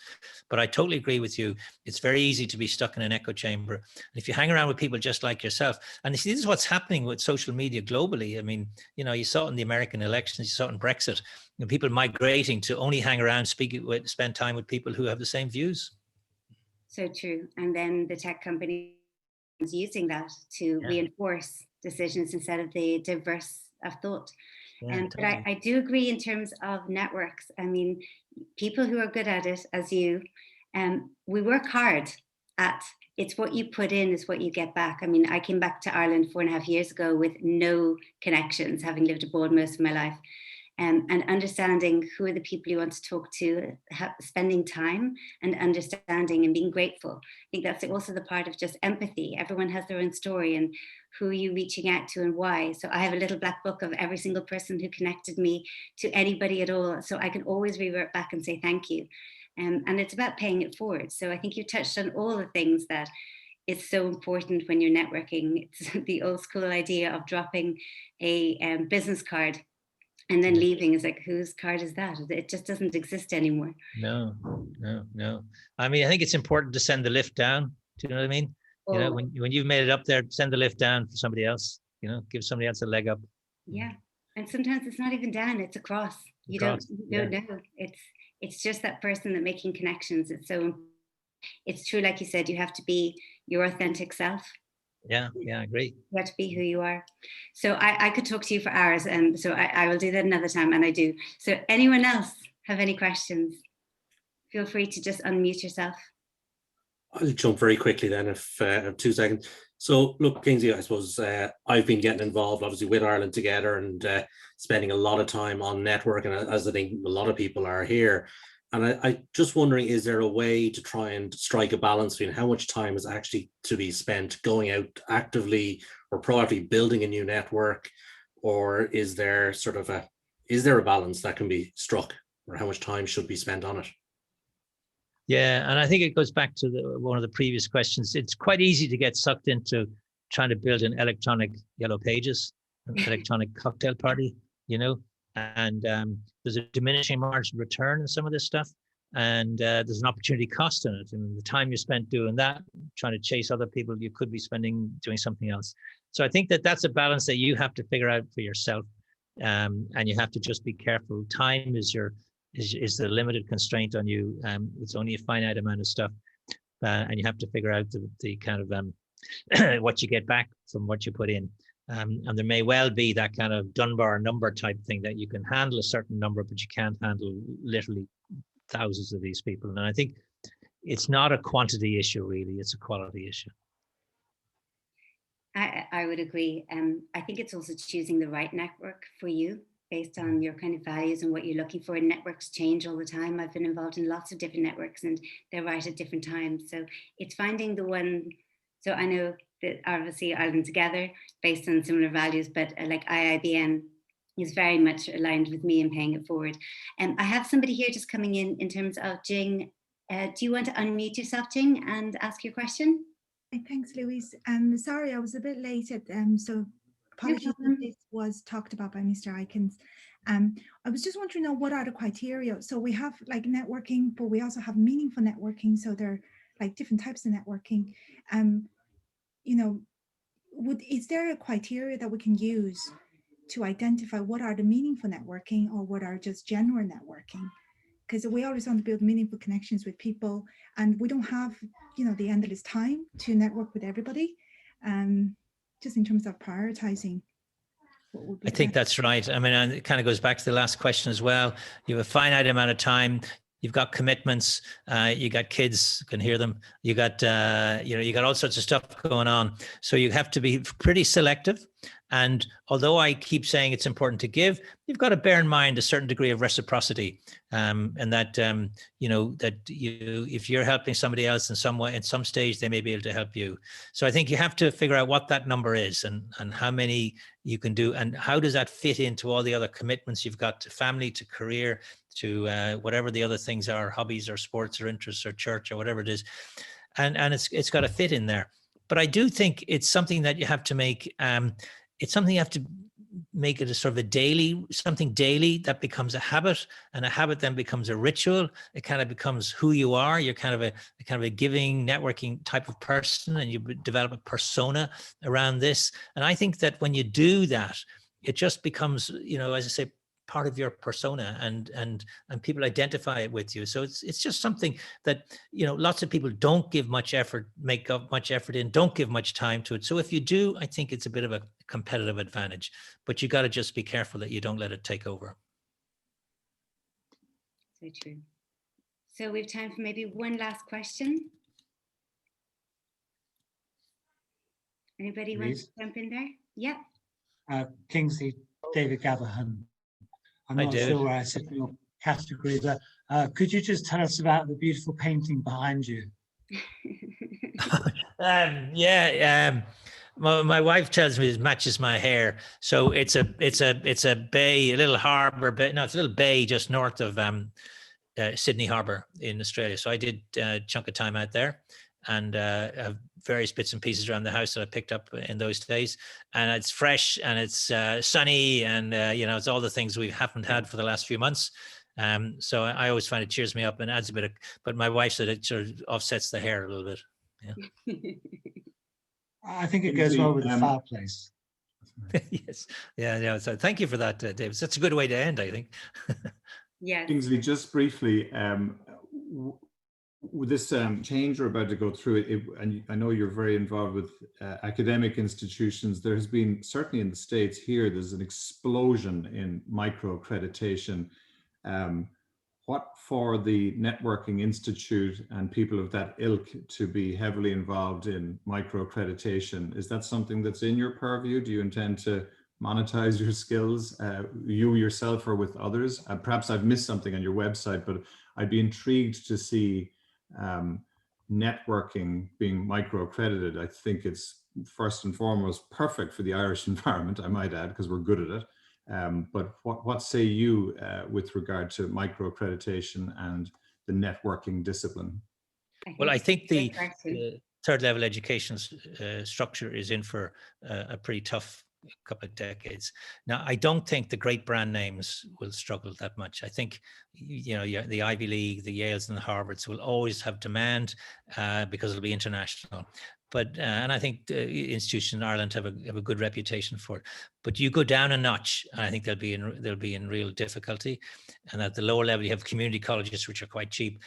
Speaker 2: But I totally agree with you. It's very easy to be stuck in an echo chamber. And if you hang around with people just like yourself, and you see, this is what's happening with social media globally. I mean, you know, you saw it in the American elections, you saw it in Brexit, and people migrating to only hang around, spend time with people who have the same views.
Speaker 1: So true. And then the tech companies using that to reinforce decisions instead of the diverse of thought.
Speaker 2: Yeah,
Speaker 1: but I do agree in terms of networks. I mean, people who are good at it, as you, we work hard at. It's what you put in is what you get back. I mean, I came back to Ireland 4.5 years ago with no connections, having lived abroad most of my life. And understanding who are the people you want to talk to, spending time and understanding and being grateful. I think that's also the part of just empathy. Everyone has their own story, and who are you reaching out to and why? So I have a little black book of every single person who connected me to anybody at all. So I can always revert back and say thank you. And it's about paying it forward. So I think you touched on all the things that is so important when you're networking. It's the old school idea of dropping a business card and then leaving. Is like, whose card is that? It just doesn't exist anymore.
Speaker 2: No. I mean, I think it's important to send the lift down. Do you know what I mean? You know, when you've made it up there, send the lift down for somebody else. You know, give somebody else a leg up.
Speaker 1: Yeah, and sometimes it's not even down; it's across. You don't know. It's just that person that making connections. It's true, like you said. You have to be your authentic self.
Speaker 2: Yeah, I agree.
Speaker 1: You have to be who you are. So I could talk to you for hours, and so I will do that another time, and I do. So anyone else have any questions? Feel free to just unmute yourself.
Speaker 5: I'll jump very quickly then, if 2 seconds. So look, Kingsley, I suppose I've been getting involved, obviously, with Ireland Together and spending a lot of time on networking, as I think a lot of people are here. And I just wondering, is there a way to try and strike a balance between how much time is actually to be spent going out actively or proactively building a new network, or is there a balance that can be struck, or how much time should be spent on it?
Speaker 2: Yeah, and I think it goes back to one of the previous questions. It's quite easy to get sucked into trying to build an electronic yellow pages, an electronic cocktail party, you know, and there's a diminishing margin of return in some of this stuff, and there's an opportunity cost in it. I mean, the time you spent doing that, trying to chase other people, you could be spending doing something else. So I think that's a balance that you have to figure out for yourself, and you have to just be careful. Time is the limited constraint on you. It's only a finite amount of stuff, and you have to figure out the kind of what you get back from what you put in. And there may well be that kind of Dunbar number type thing, that you can handle a certain number, but you can't handle literally thousands of these people. And I think it's not a quantity issue, really. It's a quality issue.
Speaker 1: I would agree. I think it's also choosing the right network for you. based on your kind of values and what you're looking for. And networks change all the time. I've been involved in lots of different networks and they're right at different times. So it's finding the one. So I know that obviously Ireland Together based on similar values, but like IIBN is very much aligned with me in paying it forward. And I have somebody here just coming in terms of Jing. Do you want to unmute yourself, Jing, and ask your question?
Speaker 6: Thanks, Louise. Sorry, I was a bit late at so apologies
Speaker 1: No
Speaker 6: if this was talked about by Mr. Aikins. I was just wondering now, what are the criteria? So we have like networking, but we also have meaningful networking. So there are like different types of networking. You know, is there a criteria that we can use to identify what are the meaningful networking or what are just general networking? Because we always want to build meaningful connections with people, and we don't have, you know, the endless time to network with everybody. Just in terms of prioritizing.
Speaker 2: I think that's right. I mean, and it kind of goes back to the last question as well. You have a finite amount of time. You've got commitments. You got kids, can hear them. You got, you got all sorts of stuff going on. So you have to be pretty selective. And although I keep saying it's important to give, you've got to bear in mind a certain degree of reciprocity, and that if you're helping somebody else in some way, in some stage, they may be able to help you. So I think you have to figure out what that number is and how many you can do, and how does that fit into all the other commitments you've got to family, to career, to whatever the other things are, hobbies or sports or interests or church or whatever it is, and it's got to fit in there. But I do think it's something that you have to make. It's something you have to make it a sort of something daily that becomes a habit, and a habit then becomes a ritual. It kind of becomes who you are. You're kind of a giving, networking type of person, and you develop a persona around this. And I think that when you do that, it just becomes, as I say, part of your persona, and people identify it with you. So it's just something that, lots of people don't give much effort, don't give much time to it. So if you do, I think it's a bit of a competitive advantage, but you got to just be careful that you don't let it take over.
Speaker 1: So true. So we have time for maybe one last question. Anybody want to jump in there? Yeah.
Speaker 7: Kingsley, David Gatherham. I'm
Speaker 2: Hi,
Speaker 7: not
Speaker 2: David.
Speaker 7: sure sitting in your category, but could you just tell us about the beautiful painting behind you?
Speaker 2: My wife tells me it matches my hair. So it's a bay, a little harbor, but no, it's a little bay just north of Sydney Harbour in Australia. So I did a chunk of time out there, and have various bits and pieces around the house that I picked up in those days. And it's fresh and it's sunny, and it's all the things we haven't had for the last few months. So I always find it cheers me up and adds a bit of, but my wife said it sort of offsets the hair a little bit. Yeah.
Speaker 7: I think it goes well with the fireplace.
Speaker 2: Yes. Yeah. So thank you for that, David. That's a good way to end, I think.
Speaker 1: Yeah.
Speaker 3: Kingsley, just briefly, with this change we're about to go through, and I know you're very involved with academic institutions, there has been, certainly in the States here, there's an explosion in micro-accreditation. What for the Networking Institute and people of that ilk to be heavily involved in micro-accreditation, is that something that's in your purview? Do you intend to monetize your skills, you yourself or with others? Perhaps I've missed something on your website, but I'd be intrigued to see networking being micro-accredited. I think it's first and foremost perfect for the Irish environment, I might add, because we're good at it. But what say you with regard to micro-accreditation and the networking discipline?
Speaker 2: Well, I think the third level education structure is in for a pretty tough couple of decades. Now, I don't think the great brand names will struggle that much. I think, the Ivy League, the Yales and the Harvards will always have demand because it'll be international. But and I think the institutions in Ireland have a good reputation for it. But you go down a notch, and I think they'll be in real difficulty. And at the lower level, you have community colleges, which are quite cheap,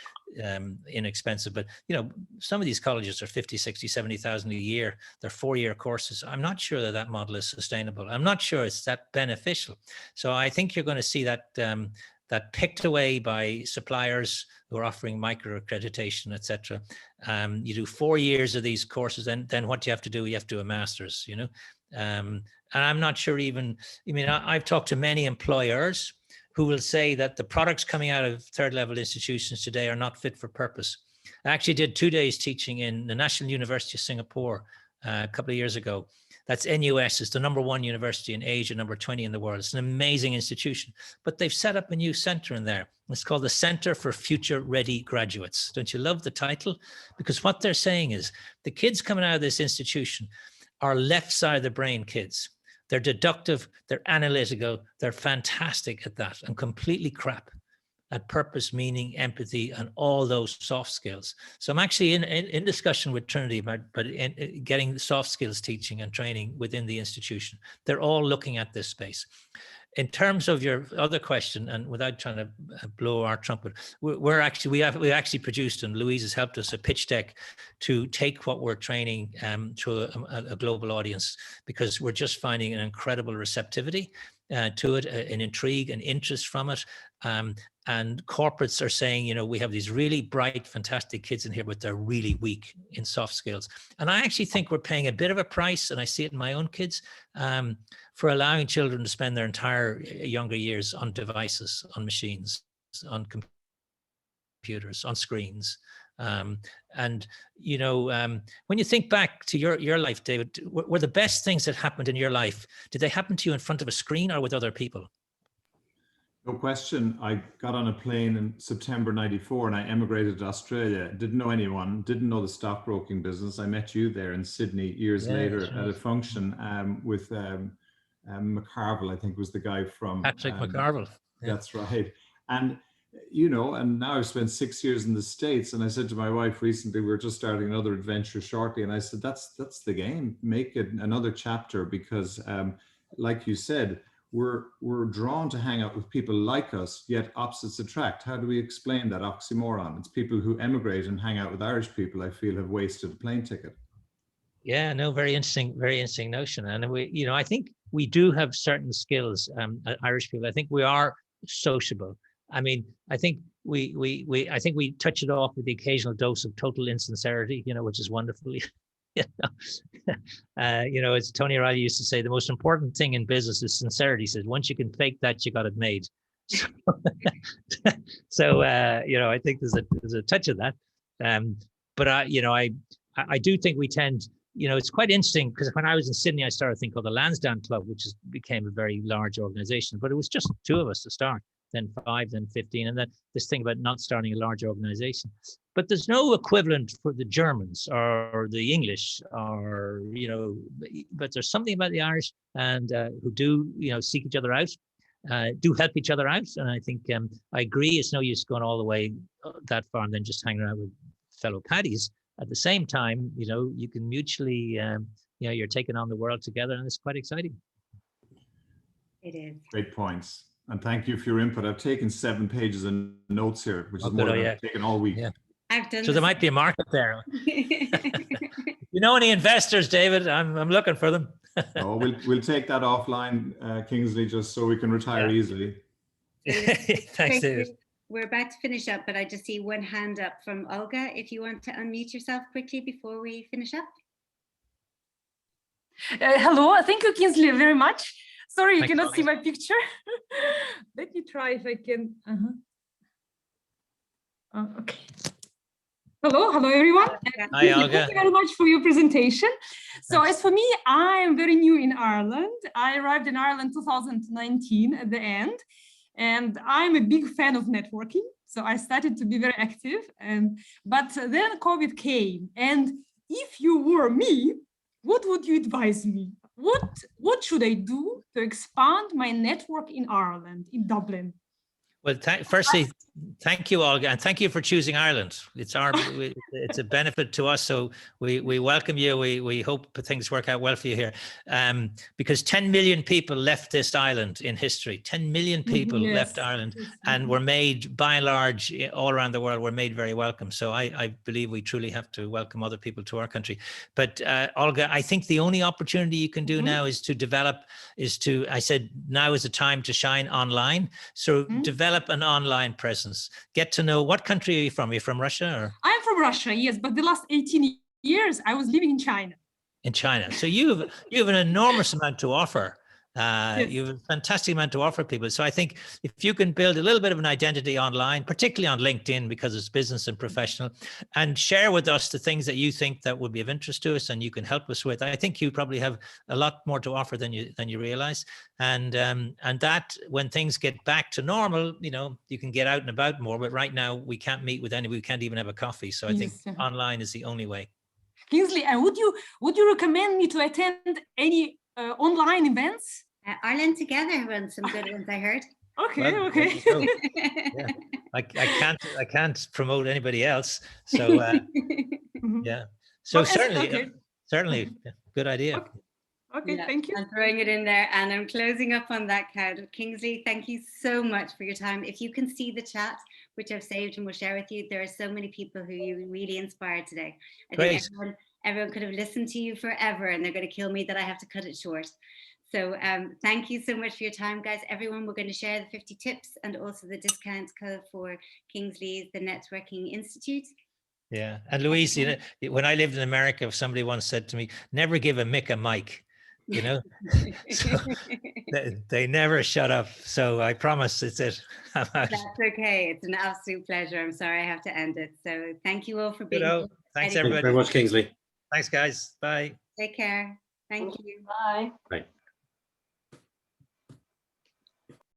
Speaker 2: inexpensive. But some of these colleges are 50, 60, 70,000 a year. They're 4-year courses. I'm not sure that model is sustainable. I'm not sure it's that beneficial. So I think you're going to see that that picked away by suppliers who are offering micro accreditation, etc. You do 4 years of these courses, then what you have to do, you have to do a master's, you know. And I'm not sure even, I mean, I've talked to many employers who will say that the products coming out of third level institutions today are not fit for purpose. I actually did 2 days teaching in the National University of Singapore a couple of years ago. That's NUS, it's the #1 university in Asia, number 20 in the world. It's an amazing institution, but they've set up a new center in there. It's called the Center for Future Ready Graduates. Don't you love the title? Because what they're saying is the kids coming out of this institution are left side of the brain kids. They're deductive, they're analytical, they're fantastic at that and completely crap at purpose, meaning, empathy, and all those soft skills. So I'm actually in discussion with Trinity about getting the soft skills teaching and training within the institution. They're all looking at this space. In terms of your other question, and without trying to blow our trumpet, we actually produced, and Louise has helped us, a pitch deck to take what we're training to a global audience, because we're just finding an incredible receptivity to it, an intrigue and interest from it. And corporates are saying, you know, we have these really bright, fantastic kids in here, but they're really weak in soft skills. And I actually think we're paying a bit of a price, and I see it in my own kids, for allowing children to spend their entire younger years on devices, on machines, on computers, on screens. And, you know, when you think back to your life, David, were the best things that happened in your life, did they happen to you in front of a screen or with other people?
Speaker 3: No question. I got on a plane in September '94 and I emigrated to Australia. Didn't know anyone, didn't know the stockbroking business. I met you there in Sydney years later at a function with McCarville, I think was the guy from...
Speaker 2: Patrick McCarville.
Speaker 3: Yeah. That's right. And, you know, and now I've spent 6 years in the States, and I said to my wife recently, we're just starting another adventure shortly. And I said, that's the game. Make it another chapter, because like you said, we're drawn to hang out with people like us, yet opposites attract. How do we explain that oxymoron? It's people who emigrate and hang out with Irish people, I feel, have wasted a plane ticket.
Speaker 2: Yeah, no, very interesting notion. And we, you know, I think we do have certain skills, Irish people. I think we are sociable. I mean, I think we touch it off with the occasional dose of total insincerity, you know, which is wonderful. You know, as Tony O'Reilly used to say, the most important thing in business is sincerity. He says, once you can fake that, you got it made. So you know, I think there's a touch of that. But you know, I do think we tend, you know, it's quite interesting, because when I was in Sydney, I started a thing called the Lansdowne Club, which became a very large organization, but it was just 2 of us to start, then 5, then 15, and then this thing about not starting a large organization. But there's no equivalent for the Germans or the English, or, you know, but there's something about the Irish, and who do, you know, seek each other out, do help each other out. And I think I agree, it's no use going all the way that far and then just hanging around with fellow paddies. At the same time, you know, you can mutually, you know, you're taking on the world together, and it's quite exciting.
Speaker 1: It is.
Speaker 3: Great points. And thank you for your input. I've taken 7 pages of notes here, which is more than I've taken all week.
Speaker 2: Yeah.
Speaker 1: I've done
Speaker 2: so there might be a market there. You know any investors, David? I'm looking for them.
Speaker 3: Oh, we'll take that offline, Kingsley, just so we can retire easily.
Speaker 2: Thanks, David.
Speaker 1: We're about to finish up, but I just see one hand up from Olga. If you want to unmute yourself quickly before we finish up.
Speaker 8: Hello, thank you, Kingsley, very much. Sorry, you cannot see my picture. Let me try if I can. Okay. Hello, everyone.
Speaker 2: Hi, Olga.
Speaker 8: Thank you very much for your presentation. So as for me, I am very new in Ireland. I arrived in Ireland 2019 at the end, and I'm a big fan of networking. So I started to be very active, but then COVID came. And if you were me, what would you advise me? What should I do to expand my network in Ireland, in Dublin?
Speaker 2: Well, firstly, thank you, Olga, and thank you for choosing Ireland. It's it's a benefit to us, so we welcome you. We hope things work out well for you here, because 10 million people left this island in history. 10 million people left Ireland, and were made, by and large, all around the world, were made very welcome. So I believe we truly have to welcome other people to our country. But Olga, I think the only opportunity you can do now is to develop, I said, now is the time to shine online. So develop develop an online presence. Get to know, what country are you from? Are you from Russia? Or?
Speaker 8: I'm from Russia, yes, but the last 18 years I was living in China.
Speaker 2: In China. So you have an enormous amount to offer.
Speaker 8: Yes.
Speaker 2: You have a fantastic amount to offer people. So I think if you can build a little bit of an identity online, particularly on LinkedIn, because it's business and professional, and share with us the things that you think that would be of interest to us and you can help us with, I think you probably have a lot more to offer than you realize. And that when things get back to normal, you know, you can get out and about more. But right now we can't meet with anybody. We can't even have a coffee. So I think online is the only way.
Speaker 8: Kingsley, and would you recommend me to attend any online events?
Speaker 1: Ireland Together runs some good ones, I heard.
Speaker 8: Okay, well, okay.
Speaker 2: Yeah. I can't promote anybody else. So yeah. So certainly, good idea.
Speaker 8: Okay,
Speaker 1: yeah,
Speaker 8: thank you.
Speaker 1: I'm throwing it in there, and I'm closing up on that count. Kingsley, thank you so much for your time. If you can see the chat, which I've saved and will share with you, there are so many people who you really inspired today. I think everyone could have listened to you forever, and they're going to kill me that I have to cut it short. So thank you so much for your time, guys. Everyone, we're going to share the 50 tips and also the discount code for Kingsley's The Networking Institute.
Speaker 2: Yeah. And Louise, you know, when I lived in America, somebody once said to me, never give a Mick a mic, you know, so they never shut up. So I promise it's it.
Speaker 1: That's okay. It's an absolute pleasure. I'm sorry I have to end it. So thank you all for being here.
Speaker 2: Thanks,
Speaker 5: Thank
Speaker 2: everybody.
Speaker 5: you very much, Kingsley.
Speaker 2: Thanks, guys. Bye.
Speaker 1: Take care. Thank you.
Speaker 8: Bye.
Speaker 5: Bye.